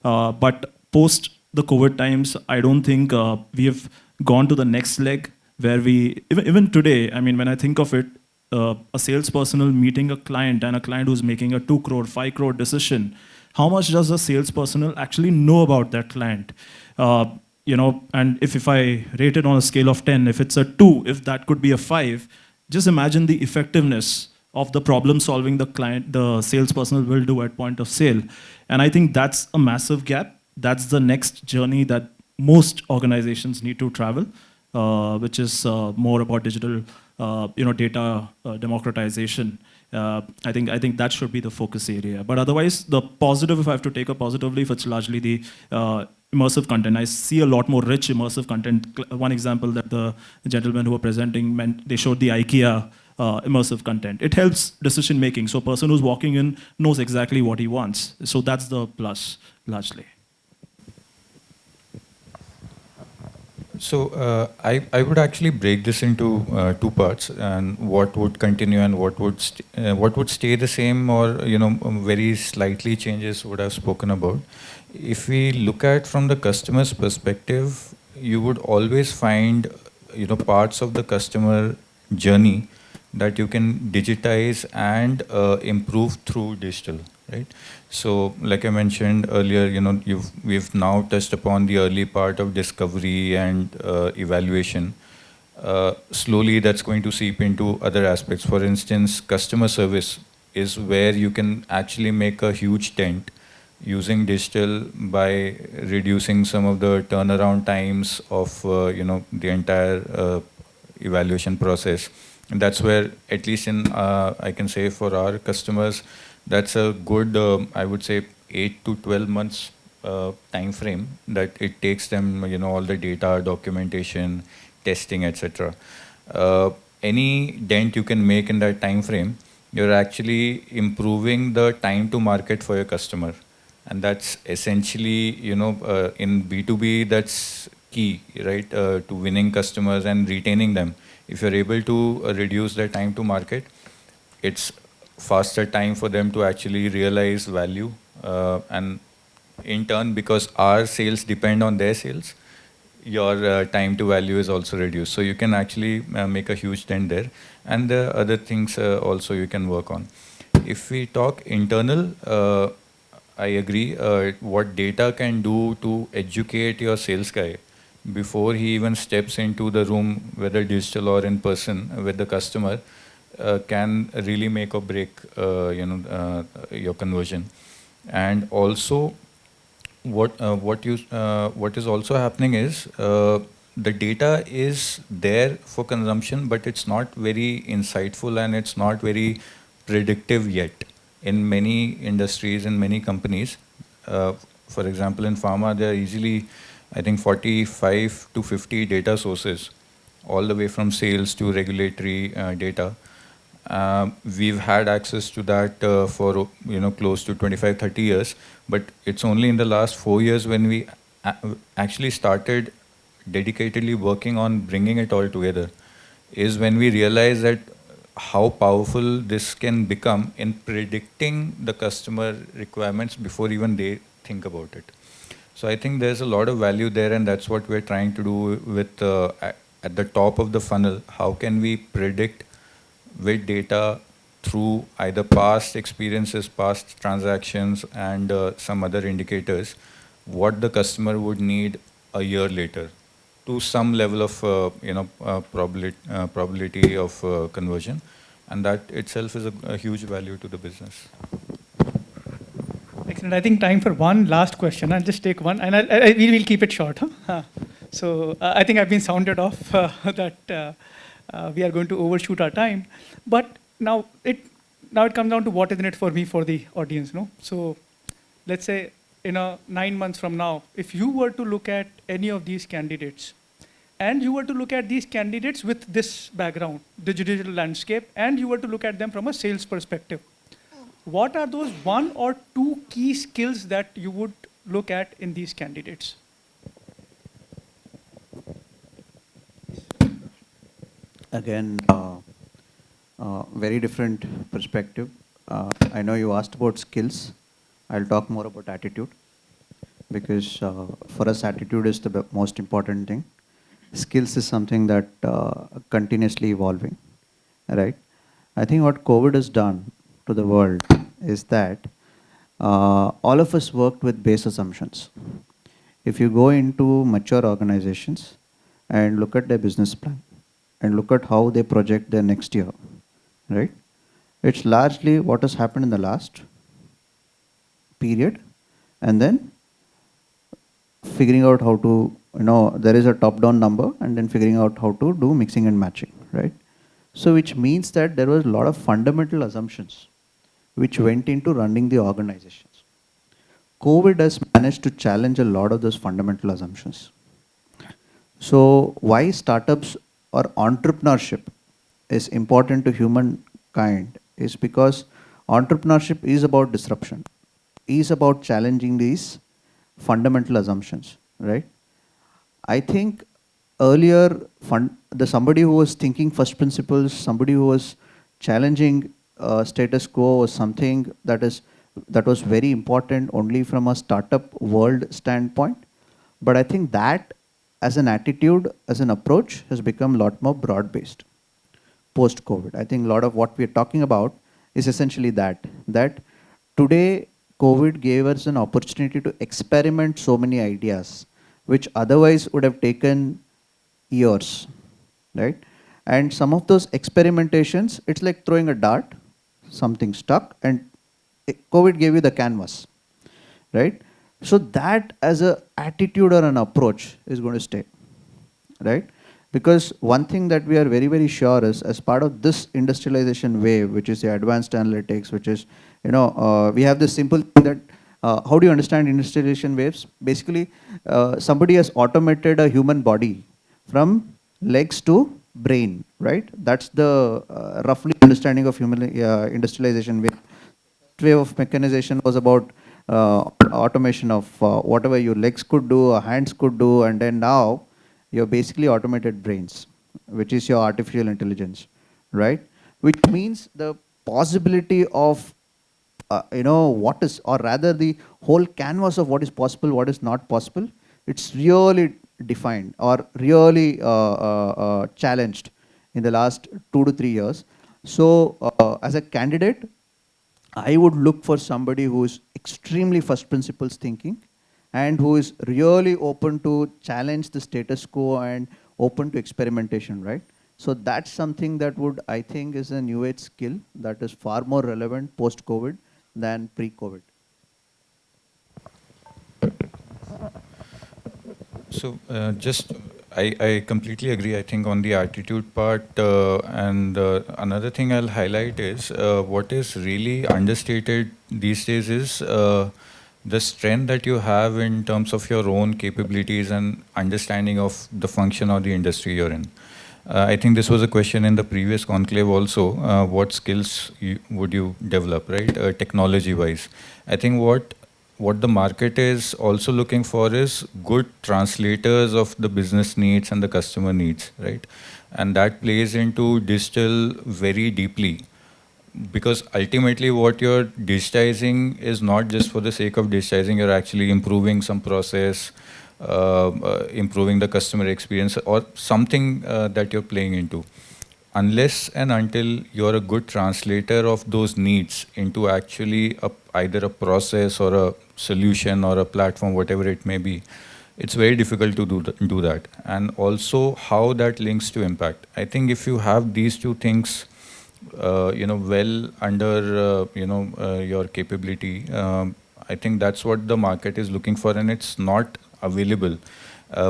But post the COVID times, I don't think we have gone to the next leg where even today, I mean, when I think of it, a sales personnel meeting a client and a client who's making a 2 crore, 5 crore decision, how much does a sales personnel actually know about that client? And if I rate it on a scale of 10, if it's a 2, if that could be a 5, just imagine the effectiveness of the problem solving the sales personnel will do at point of sale. And I think that's a massive gap. That's the next journey that most organizations need to travel, which is more about digital, data democratization. I think that should be the focus area. But otherwise, the positive, if I have to take a positively, if it's largely the immersive content. I see a lot more rich immersive content. One example that the gentlemen who were presenting they showed the IKEA immersive content. It helps decision making. So a person who's walking in knows exactly what he wants. So that's the plus. largely? So I would actually break this into two parts, and what would continue and what would stay the same, or very slightly changes what I've spoken about. If we look at from the customer's perspective, you would always find parts of the customer journey that you can digitize and improve through digital, right? So, like I mentioned earlier, we've now touched upon the early part of discovery and evaluation. Slowly, that's going to seep into other aspects. For instance, customer service is where you can actually make a huge dent using digital by reducing some of the turnaround times of the entire evaluation process. And that's where, at least in I can say for our customers, that's a good I would say 8 to 12 months time frame that it takes them, all the data, documentation, testing, etc. Any dent you can make in that time frame, you're actually improving the time to market for your customer. And that's essentially, in B2B, that's key, right, to winning customers and retaining them. If you're able to reduce their time to market, it's faster time for them to actually realize value. And in turn, because our sales depend on their sales, your time to value is also reduced. So you can actually make a huge dent there. And the other things also you can work on. If we talk internal, I agree. What data can do to educate your sales guy before he even steps into the room, whether digital or in person, with the customer, can really make or break your conversion. And also, what is also happening is the data is there for consumption, but it's not very insightful and it's not very predictive yet. In many industries, in many companies, for example, in pharma, there are easily, I think, 45 to 50 data sources, all the way from sales to regulatory data. We've had access to that for close to 25, 30 years, but it's only in the last 4 years when we actually started dedicatedly working on bringing it all together, is when we realized that how powerful this can become in predicting the customer requirements before even they think about it. So I think there's a lot of value there, and that's what we're trying to do with at the top of the funnel. How can we predict with data through either past experiences, past transactions, and some other indicators, what the customer would need a year later to some level of probability of conversion, and that itself is a huge value to the business. Excellent. I think time for one last question. I'll just take one, and we will keep it short. Huh? So I think I've been sounded off that we are going to overshoot our time. But now it comes down to what is in it for me, for the audience. No? So let's say in 9 months from now, if you were to look at any of these candidates, and you were to look at these candidates with this background, the digital landscape, and you were to look at them from a sales perspective, what are those 1 or 2 key skills that you would look at in these candidates? Again, very different perspective. I know you asked about skills. I'll talk more about attitude, because for us, attitude is the most important thing. Skills is something that continuously evolving, right? I think what COVID has done to the world is that all of us worked with base assumptions. If you go into mature organizations and look at their business plan and look at how they project their next year, right? It's largely what has happened in the last period, and then figuring out how to, there is a top-down number, and then figuring out how to do mixing and matching, right? So which means that there was a lot of fundamental assumptions which went into running the organizations. COVID has managed to challenge a lot of those fundamental assumptions. So why startups or entrepreneurship is important to humankind is because entrepreneurship is about disruption, is about challenging these fundamental assumptions, right? I think earlier, somebody who was thinking first principles, somebody who was challenging status quo was something that was very important only from a startup world standpoint. But I think that as an attitude, as an approach, has become a lot more broad-based post-COVID. I think a lot of what we're talking about is essentially that today COVID gave us an opportunity to experiment so many ideas which otherwise would have taken years, right? And some of those experimentations, it's like throwing a dart, something stuck, and COVID gave you the canvas, right? So that as a attitude or an approach is going to stay, right? Because one thing that we are very, very sure is, as part of this industrialization wave, which is the advanced analytics, which is, we have this simple thing that, how do you understand industrialization waves? Basically, somebody has automated a human body from legs to brain, right? That's the roughly understanding of human industrialization wave. Wave of mechanization was about automation of whatever your legs could do, or hands could do, and then now you're basically automated brains, which is your artificial intelligence, right? Which means the possibility of, what is, or rather the whole canvas of what is possible, what is not possible, it's really defined or really challenged in the last 2 to 3 years. So as a candidate, I would look for somebody who is extremely first principles thinking and who is really open to challenge the status quo and open to experimentation, right? So that's something that would, I think, is a new age skill that is far more relevant post-COVID than pre-COVID. So I completely agree, I think, on the attitude part. And another thing I'll highlight is what is really understated these days is the strength that you have in terms of your own capabilities and understanding of the function or the industry you're in. I think this was a question in the previous conclave also. What skills would you develop, right? Technology-wise. I think what the market is also looking for is good translators of the business needs and the customer needs, right? And that plays into digital very deeply. Because ultimately what you're digitizing is not just for the sake of digitizing, you're actually improving some process, improving the customer experience or something that you're playing into. Unless and until you're a good translator of those needs into actually either a process or a solution or a platform, whatever it may be, it's very difficult to do that. And also how that links to impact. I think if you have these two things well under your capability, I think that's what the market is looking for, and it's not available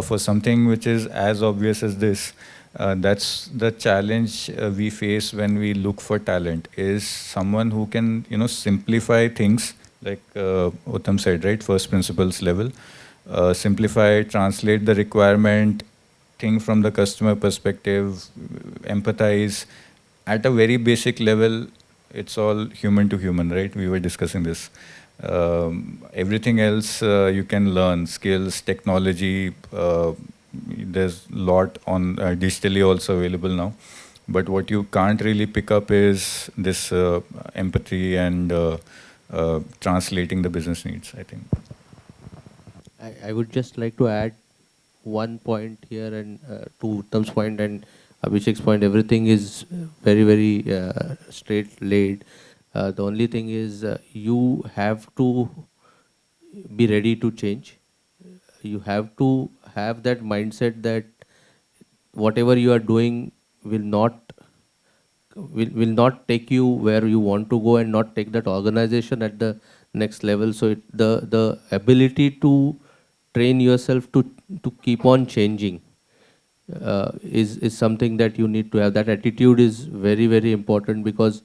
for something which is as obvious as this. That's the challenge we face when we look for talent, is someone who can simplify things like Utham said, right? First principles level, simplify, translate the requirement, think from the customer perspective, empathize. At a very basic level, it's all human to human, right? We were discussing this. Everything else you can learn, skills, technology. There's a lot on digitally also available now. But what you can't really pick up is this empathy and translating the business needs, I think. I would just like to add one point here, and to Uttam's point and Abhishek's point. Everything is very, very straight laid. The only thing is you have to be ready to change. You have to have that mindset that whatever you are doing will not take you where you want to go and not take that organization at the next level. So the ability to train yourself to keep on changing is something that you need to have. That attitude is very, very important, because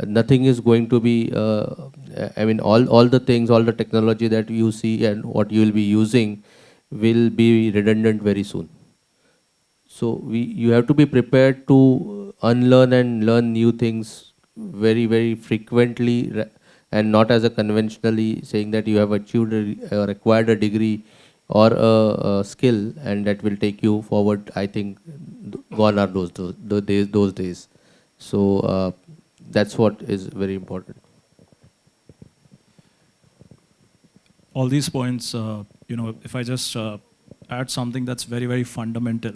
nothing is going to be, all the things, all the technology that you see and what you will be using will be redundant very soon. So you have to be prepared to unlearn and learn new things very, very frequently, and not as a conventionally saying that you have achieved or acquired a degree or a skill and that will take you forward. I think gone are those days. So that's what is very important. All these points, if I just add something that's very, very fundamental.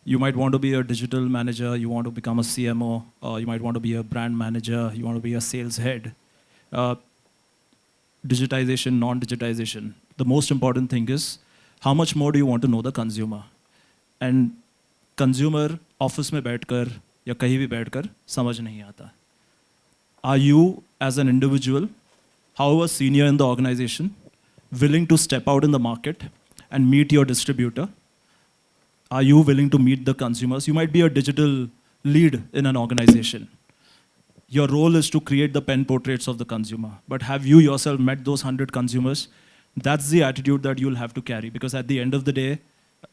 You might want to be a digital manager, you want to become a CMO, you might want to be a brand manager, you want to be a sales head. Digitization, non-digitization. The most important thing is how much more do you want to know the consumer? And consumer office में बैठकर या कहीं भी बैठकर समझ नहीं आता. Are you as an individual, however senior in the organization, willing to step out in the market and meet your distributor? Are you willing to meet the consumers? You might be a digital lead in an organization. Your role is to create the pen portraits of the consumer. But have you yourself met those 100 consumers? That's the attitude that you'll have to carry, because at the end of the day,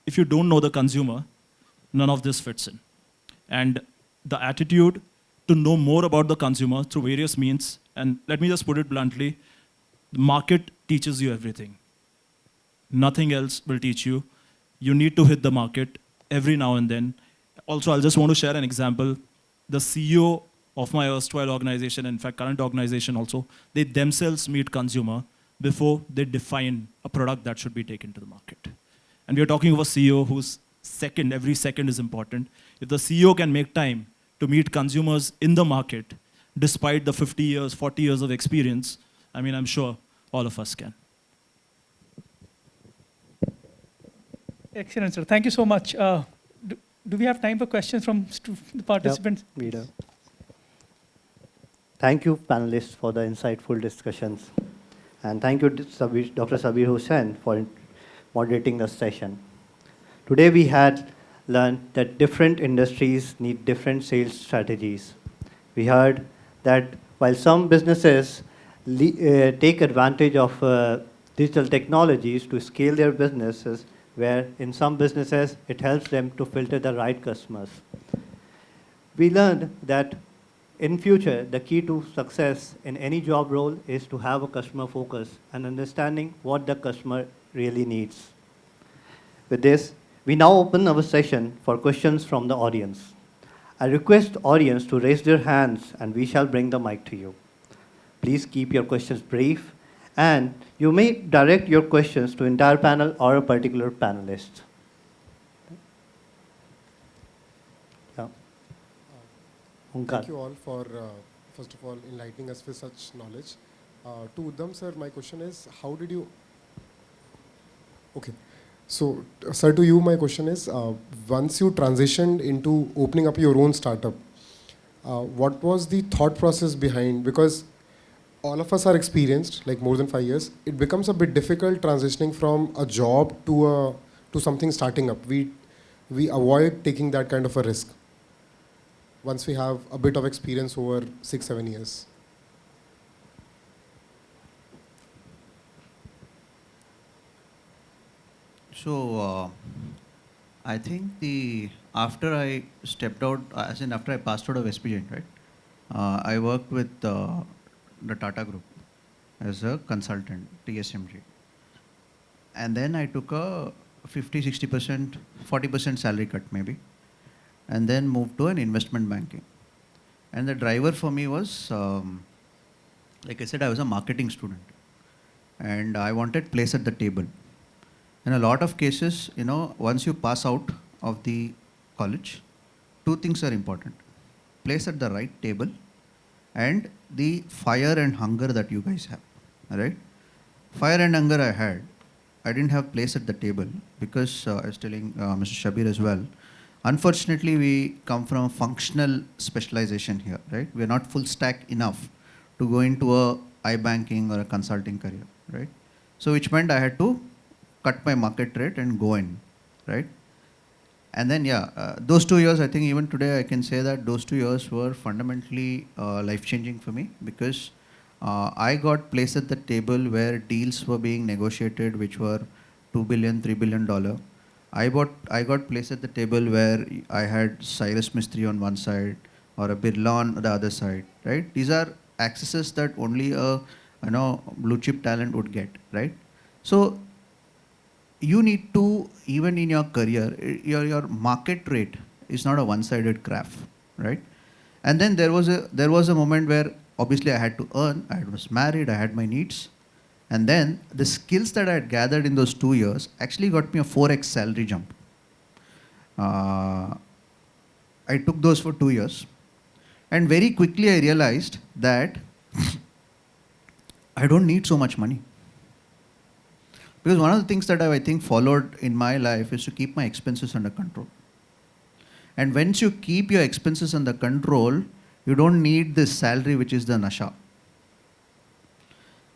if you don't know the consumer, none of this fits in. And the attitude to know more about the consumer through various means, and let me just put it bluntly, the market teaches you everything. Nothing else will teach you. You need to hit the market every now and then. Also, I'll just want to share an example. The CEO of my erstwhile organization, in fact, current organization also, they themselves meet consumer before they define a product that should be taken to the market. And we are talking of a CEO whose every second is important. If the CEO can make time to meet consumers in the market, despite the 50 years, 40 years of experience, I mean, I'm sure all of us can. Excellent, sir. Thank you so much. Do we have time for questions from the participants? Yep, we do. Thank you, panelists, for the insightful discussions. And thank you, Dr. Sabir Hussain, for moderating the session. Today we had learned that different industries need different sales strategies. We heard that while some businesses take advantage of digital technologies to scale their businesses, where in some businesses it helps them to filter the right customers. We learned that in future, the key to success in any job role is to have a customer focus and understanding what the customer really needs. With this, we now open our session for questions from the audience. I request audience to raise their hands and we shall bring the mic to you. Please keep your questions brief, and you may direct your questions to entire panel or a particular panelist. Yeah. Thank you all for, first of all, enlightening us with such knowledge. To Utham sir, my question is, how did you... Okay. So, sir, to you, my question is, once you transitioned into opening up your own startup, what was the thought process behind? Because all of us are experienced, like more than 5 years. It becomes a bit difficult transitioning from a job to something starting up. We avoid taking that kind of a risk once we have a bit of experience over 6-7 years. So I think after I stepped out, as in after I passed out of SPJIMR, right? I worked with the Tata Group as a consultant, TSMG. And then I took a 50-60%, 40% salary cut maybe, and then moved to an investment banking. And the driver for me was, like I said, I was a marketing student, and I wanted place at the table. In a lot of cases, once you pass out of the college, two things are important: place at the right table and the fire and hunger that you guys have, right? Fire and hunger I had. I didn't have place at the table because I was telling Mr. Shabir as well. Unfortunately, we come from a functional specialization here, right? We're not full stack enough to go into a iBanking or a consulting career, right? So which meant I had to cut my market rate and go in, right? And then, those 2 years, I think even today I can say that those 2 years were fundamentally life-changing for me, because I got placed at the table where deals were being negotiated which were $2 billion, $3 billion. I got placed at the table where I had Cyrus Mistry on one side or a Birla on the other side, right? These are accesses that only a blue chip talent would get, right? So you need to, even in your career, your market rate is not a one-sided graph, right? And then there was a moment where obviously I had to earn. I was married. I had my needs, and then the skills that I had gathered in those 2 years actually got me a 4x salary jump. I took those for 2 years, and very quickly I realized that I don't need so much money. Because one of the things that I think followed in my life is to keep my expenses under control. And once you keep your expenses under control, you don't need this salary, which is the nasha.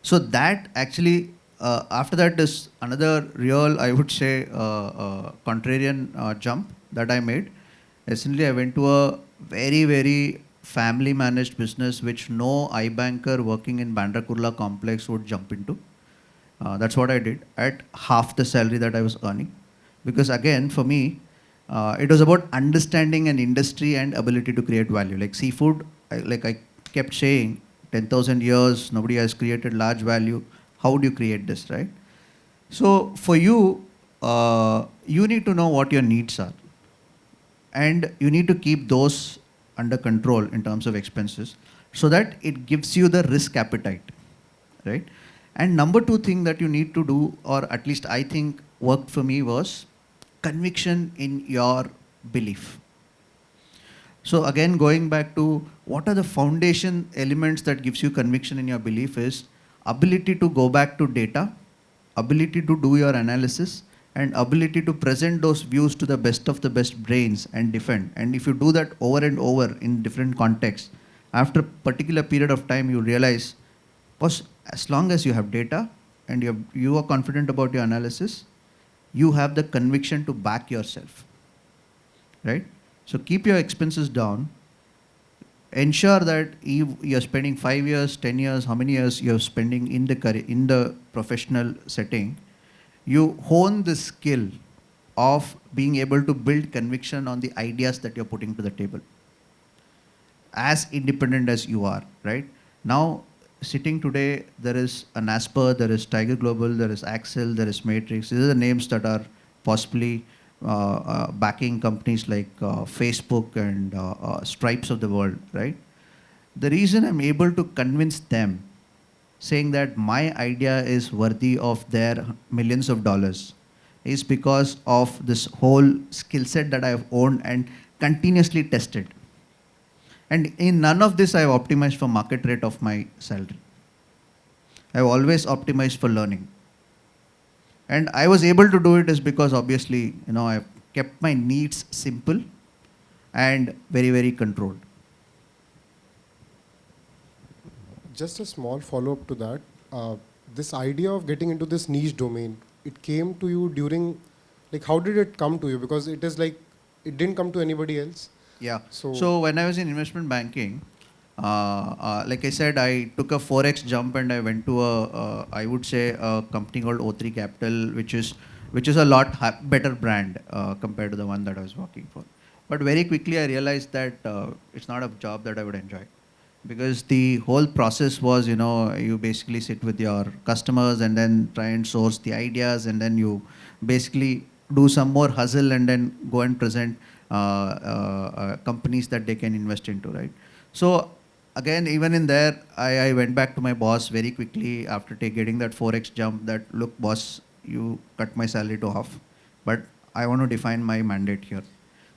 So that actually, after that is another real, I would say, contrarian jump that I made. Essentially, I went to a very, very family managed business which no iBanker working in Bandra Kurla complex would jump into. That's what I did at half the salary that I was earning. Because again, for me, it was about understanding an industry and ability to create value. Like seafood, I kept saying, 10,000 years, nobody has created large value. How do you create this, right? So for you, you need to know what your needs are. And you need to keep those under control in terms of expenses so that it gives you the risk appetite, right? And number 2 thing that you need to do, or at least I think worked for me, was conviction in your belief. So again, going back to what are the foundation elements that gives you conviction in your belief is ability to go back to data, ability to do your analysis, and ability to present those views to the best of the best brains and defend. And if you do that over and over in different contexts, after a particular period of time, you realize, boss, as long as you have data and you are confident about your analysis, you have the conviction to back yourself, right? So keep your expenses down. Ensure that you're spending 5 years, 10 years, how many years you're spending in the professional setting. You hone the skill of being able to build conviction on the ideas that you're putting to the table. As independent as you are, right? Now, sitting today, there is an Asper, there is Tiger Global, there is Axel, there is Matrix. These are the names that are possibly backing companies like Facebook and Stripes of the world, right? The reason I'm able to convince them, saying that my idea is worthy of their millions of dollars, is because of this whole skill set that I have owned and continuously tested. And in none of this I have optimized for market rate of my salary. I have always optimized for learning. And I was able to do it is because obviously, I've kept my needs simple and very, very controlled. Just a small follow-up to that. This idea of getting into this niche domain, it came to you during, like, how did it come to you? Because it is like, it didn't come to anybody else. Yeah. So when I was in investment banking, like I said, I took a 4x jump and I went to I would say a company called O3 Capital, which is a lot better brand compared to the one that I was working for. But very quickly I realized that it's not a job that I would enjoy. Because the whole process was, you basically sit with your customers and then try and source the ideas, and then you basically do some more hustle and then go and present companies that they can invest into, right? So again, even in there, I went back to my boss very quickly after getting that 4x jump that, look, boss, you cut my salary to half, but I want to define my mandate here.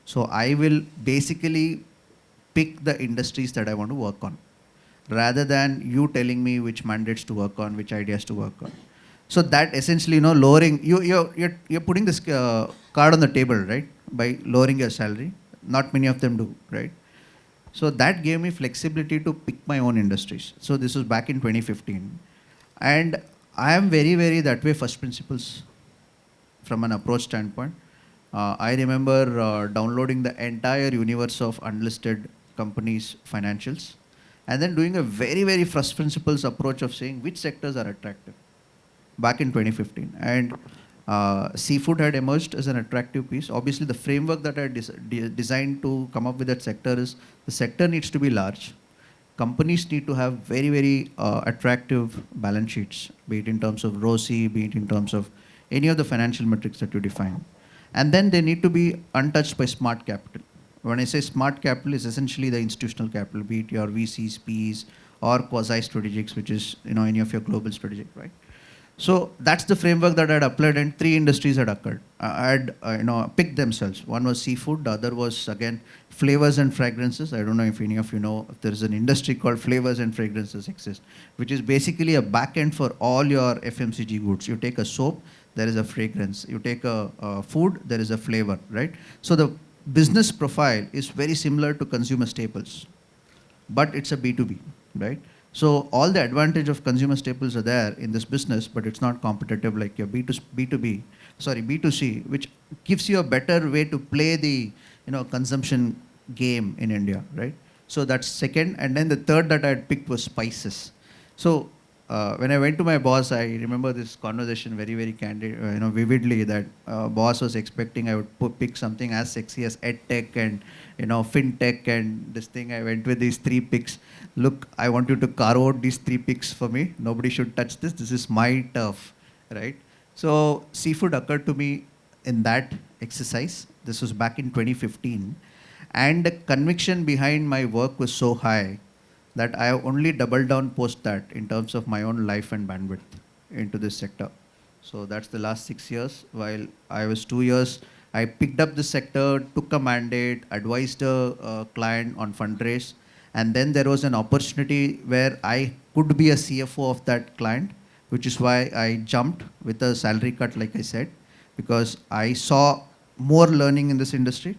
So I will basically pick the industries that I want to work on, rather than you telling me which mandates to work on, which ideas to work on. So that essentially, lowering, you're putting this card on the table, right? By lowering your salary. Not many of them do, right? So that gave me flexibility to pick my own industries. So this was back in 2015. And I am very, very that way first principles from an approach standpoint. I remember downloading the entire universe of unlisted companies' financials and then doing a very, very first principles approach of saying which sectors are attractive back in 2015. And seafood had emerged as an attractive piece. Obviously, the framework that I designed to come up with that sector is the sector needs to be large. companies need to have very, very attractive balance sheets, be it in terms of ROCE, be it in terms of any of the financial metrics that you define. And then they need to be untouched by smart capital. When I say smart capital, is essentially the institutional capital, be it your VCs, PEs, or quasi-strategics, which is any of your global strategic, right? So that's the framework that I had applied, and 3 industries had occurred. I had picked themselves. One was seafood, the other was again flavors and fragrances. I don't know if any of you know if there is an industry called flavors and fragrances exist, which is basically a backend for all your FMCG goods. You take a soap, there is a fragrance. You take a food, there is a flavor, right? So the business profile is very similar to consumer staples, but it's a B2B, right? So all the advantage of consumer staples are there in this business, but it's not competitive like your B2C, which gives you a better way to play the consumption game in India, right? So that's second, and then the third that I had picked was spices. So when I went to my boss, I remember this conversation very, very candid, vividly, that boss was expecting I would pick something as sexy as edtech and fintech and this thing. I went with these 3 picks. Look, I want you to carve out these 3 picks for me. Nobody should touch this. This is my turf, right? So seafood occurred to me in that exercise. This was back in 2015. And the conviction behind my work was so high that I only doubled down post that in terms of my own life and bandwidth into this sector. So that's the last 6 years. While I was 2 years, I picked up the sector, took a mandate, advised a client on fundraise, and then there was an opportunity where I could be a CFO of that client, which is why I jumped with a salary cut, like I said, because I saw more learning in this industry.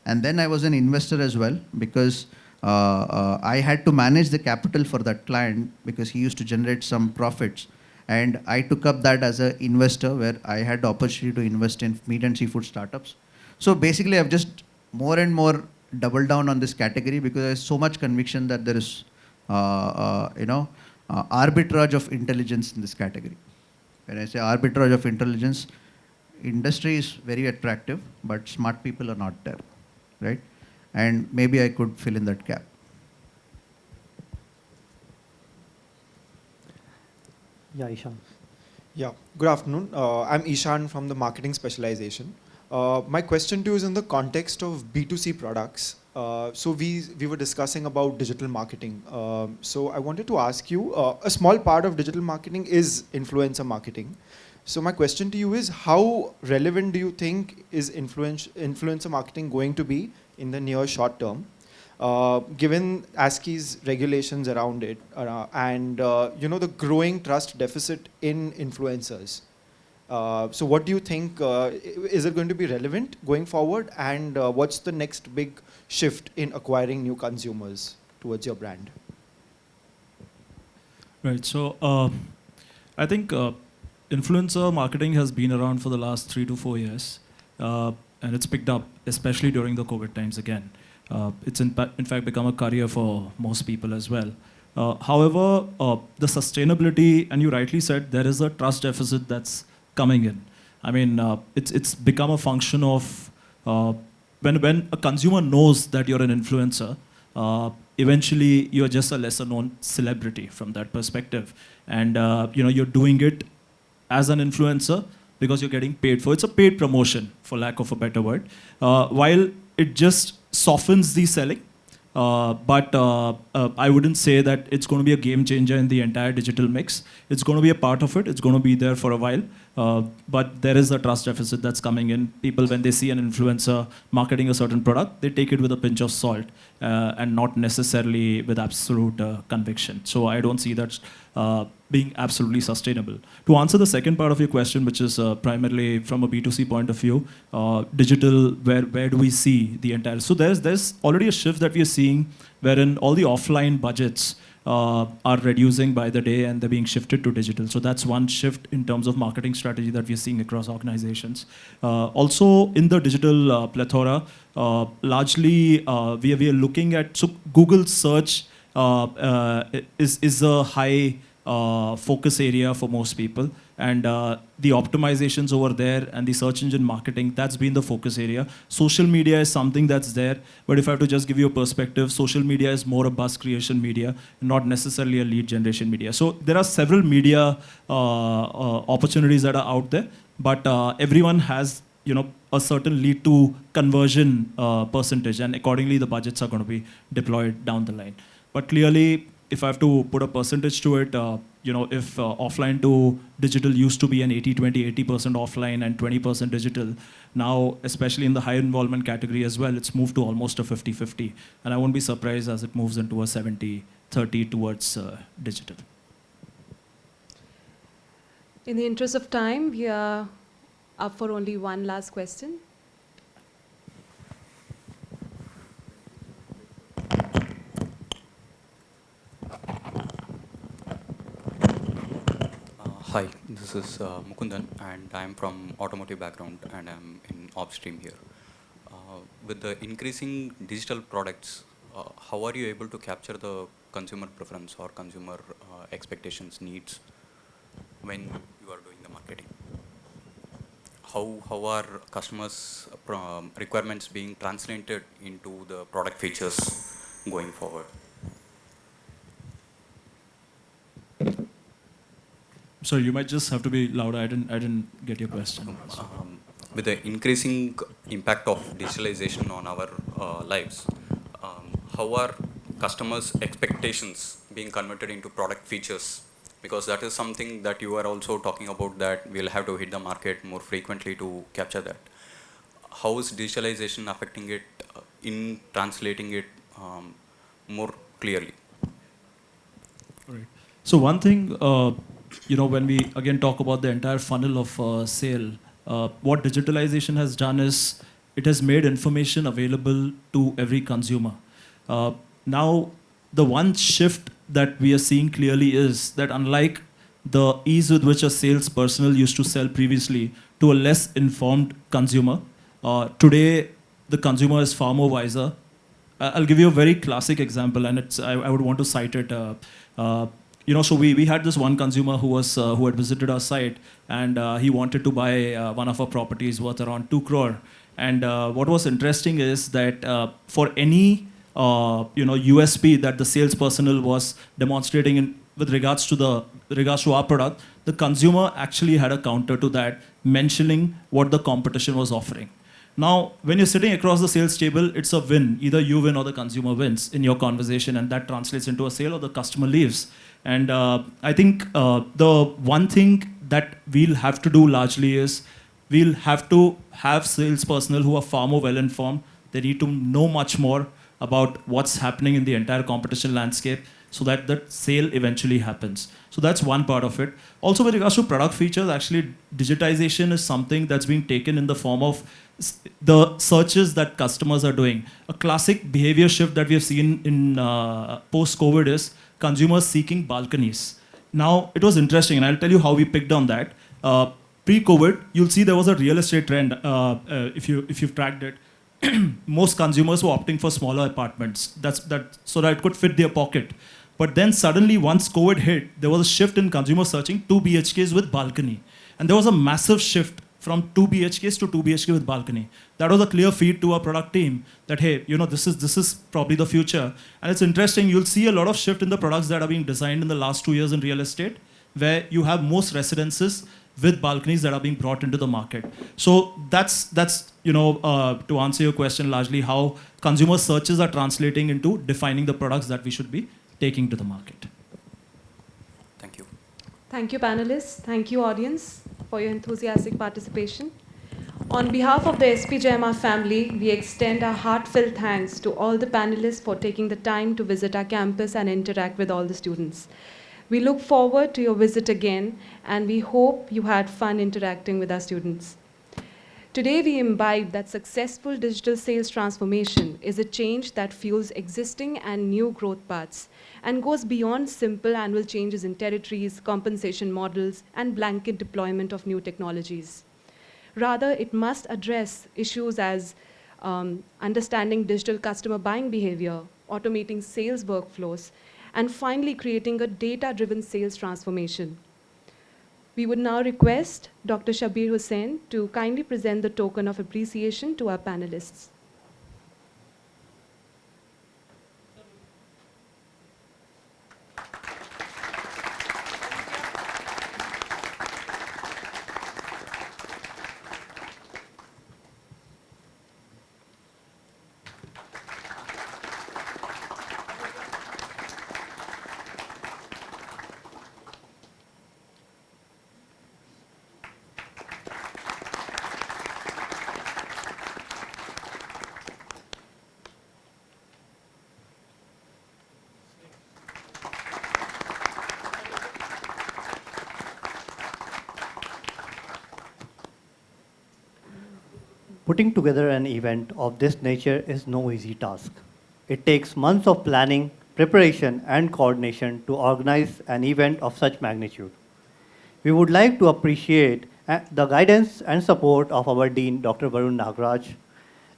And then I was an investor as well, because I had to manage the capital for that client because he used to generate some profits. And I took up that as an investor where I had the opportunity to invest in meat and seafood startups. So basically, I've just more and more doubled down on this category because there's so much conviction that there is, arbitrage of intelligence in this category. When I say arbitrage of intelligence, industry is very attractive, but smart people are not there, right? And maybe I could fill in that gap. Yeah, Ishan. Yeah, good afternoon. I'm Ishan from the marketing specialization. My question to you is in the context of B2C products. So we were discussing about digital marketing. So I wanted to ask you, a small part of digital marketing is influencer marketing. So my question to you is, how relevant do you think is influencer marketing going to be in the near short term, given ASCII's regulations around it and the growing trust deficit in influencers? So what do you think, is it going to be relevant going forward, and what's the next big shift in acquiring new consumers towards your brand? Right, so I think influencer marketing has been around for the last 3 to 4 years, and it's picked up, especially during the COVID times again. It's in fact become a career for most people as well. However, the sustainability, and you rightly said, there is a trust deficit that's coming in. I mean, it's become a function of when a consumer knows that you're an influencer, eventually you're just a lesser known celebrity from that perspective. And you're doing it as an influencer because you're getting paid for. It's a paid promotion, for lack of a better word. While it just softens the selling, but I wouldn't say that it's going to be a game changer in the entire digital mix. It's going to be a part of it. It's going to be there for a while. But there is a trust deficit that's coming in. People, when they see an influencer marketing a certain product, they take it with a pinch of salt and not necessarily with absolute conviction. So I don't see that being absolutely sustainable. To answer the second part of your question, which is primarily from a B2C point of view, digital, where do we see the entire... So there's already a shift that we are seeing wherein all the offline budgets are reducing by the day and they're being shifted to digital. So that's one shift in terms of marketing strategy that we're seeing across organizations. Also in the digital plethora, largely we are looking at, so Google search is a high focus area for most people. And the optimizations over there and the search engine marketing, that's been the focus area. Social media is something that's there, but if I have to just give you a perspective, social media is more a buzz creation media, not necessarily a lead generation media. So there are several media opportunities that are out there, but everyone has a certain lead to conversion percentage, and accordingly the budgets are going to be deployed down the line. But clearly, if I have to put a percentage to it, if offline to digital used to be an 80-20, 80% offline and 20% digital, now, especially in the high involvement category as well, it's moved to almost a 50-50. And I won't be surprised as it moves into a 70-30 towards digital. In the interest of time, we are up for only one last question. Hi, this is Mukundan, and I'm from automotive background, and I'm in ops stream here. With the increasing digital products, how are you able to capture the consumer preference or consumer expectations, needs when you are doing the marketing? How are customers' requirements being translated into the product features going forward? Sorry, you might just have to be louder. I didn't get your question. With the increasing impact of digitalization on our lives, how are customers' expectations being converted into product features? Because that is something that you are also talking about, that we'll have to hit the market more frequently to capture that. How is digitalization affecting it in translating it more clearly? Right. So one thing, when we again talk about the entire funnel of sale, what digitalization has done is it has made information available to every consumer. Now, the one shift that we are seeing clearly is that unlike the ease with which a sales personnel used to sell previously to a less informed consumer, today the consumer is far more wiser. I'll give you a very classic example, and I would want to cite it. So we had this one consumer who had visited our site, and he wanted to buy one of our properties worth around 2 crore. And what was interesting is that for any USP that the sales personnel was demonstrating with regards to our product, the consumer actually had a counter to that, mentioning what the competition was offering. Now, when you're sitting across the sales table, it's a win. Either you win or the consumer wins in your conversation, and that translates into a sale or the customer leaves. And I think the one thing that we'll have to do largely is we'll have to have sales personnel who are far more well-informed. They need to know much more about what's happening in the entire competition landscape so that the sale eventually happens. So that's one part of it. Also, with regards to product features, actually digitization is something that's being taken in the form of the searches that customers are doing. A classic behavior shift that we have seen in post-COVID is consumers seeking balconies. Now, it was interesting, and I'll tell you how we picked on that. Pre-COVID, you'll see there was a real estate trend, if you've tracked it. Most consumers were opting for smaller apartments so that it could fit their pocket. But then suddenly, once COVID hit, there was a shift in consumer searching 2 BHKs with balcony. And there was a massive shift from 2 BHKs to 2 BHK with balcony. That was a clear feed to our product team that, hey, this is probably the future. And it's interesting, you'll see a lot of shift in the products that are being designed in the last 2 years in real estate, where you have most residences with balconies that are being brought into the market. So that's to answer your question largely, how consumer searches are translating into defining the products that we should be taking to the market. Thank you. Thank you, panelists. Thank you, audience, for your enthusiastic participation. On behalf of the SPJIMR family, we extend our heartfelt thanks to all the panelists for taking the time to visit our campus and interact with all the students. We look forward to your visit again, and we hope you had fun interacting with our students. Today, we imbibe that successful digital sales transformation is a change that fuels existing and new growth paths and goes beyond simple annual changes in territories, compensation models, and blanket deployment of new technologies. Rather, it must address issues as understanding digital customer buying behavior, automating sales workflows, and finally creating a data-driven sales transformation. We would now request Dr. Shabir Hussain to kindly present the token of appreciation to our panelists. Putting together an event of this nature is no easy task. It takes months of planning, preparation, and coordination to organize an event of such magnitude. We would like to appreciate the guidance and support of our Dean, Dr. Varun Nagraj,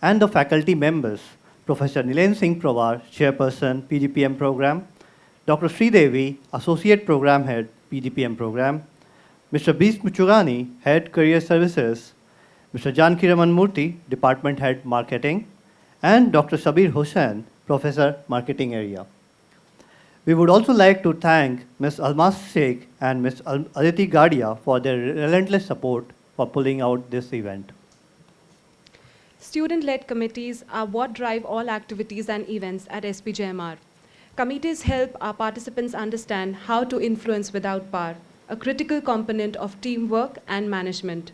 and the faculty members, Professor Nilen Singh Prawar, Chairperson, PGPM Program, Dr. Sridevi, Associate Program Head, PGPM Program, Mr. Bees Muchugani, Head Career Services, Mr. Janki Raman Murthy, Department Head Marketing, and Dr. Sabir Hussain, Professor Marketing Area. We would also like to thank Ms. Almas Sheikh and Ms. Aditi Gadia for their relentless support for pulling out this event. Student-led committees are what drive all activities and events at SPJIMR. Committees help our participants understand how to influence without power, a critical component of teamwork and management.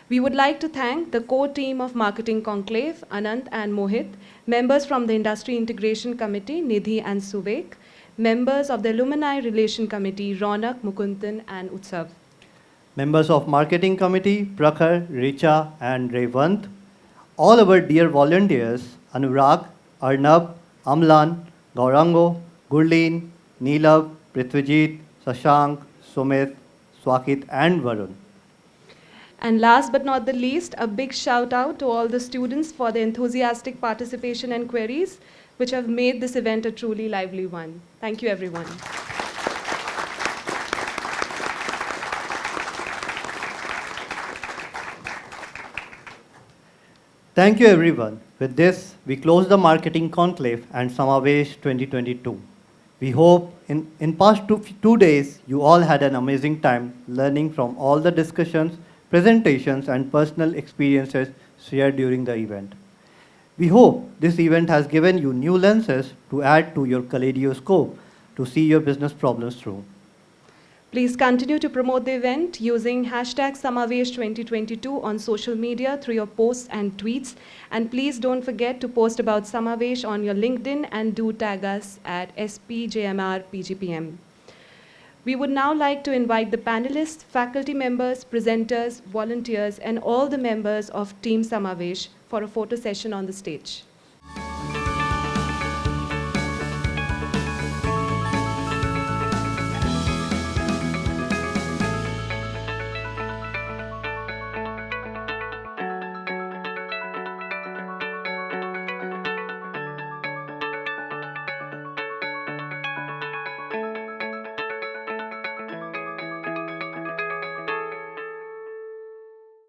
We would like to thank the core team of Marketing Conclave, Anand and Mohit, members from the Industry Integration Committee, Nidhi and Suvek, members of the Alumni Relation Committee, Ronak, Mukundan and Utham. Members of Marketing Committee, Prakhar, Richa and Revant, all our dear volunteers, Anurag, Arnab, Amlan, Gaurango, Gurleen, Neelav, Prithvijit, Sashank, Sumit, Swakit and Varun. And last but not the least, a big shout out to all the students for their enthusiastic participation and queries, which have made this event a truly lively one. Thank you, everyone. Thank you, everyone. With this, we close the Marketing Conclave and Samavesh 2022. We hope in past two days, you all had an amazing time learning from all the discussions, presentations, and personal experiences shared during the event. We hope this event has given you new lenses to add to your kaleidoscope to see your business problems through. Please continue to promote the event using hashtag Samavesh 2022 on social media through your posts and tweets. And please don't forget to post about Samavesh on your LinkedIn and do tag us at SPJIMR PGPM. We would now like to invite the panelists, faculty members, presenters, volunteers, and all the members of Team Samavesh for a photo session on the stage.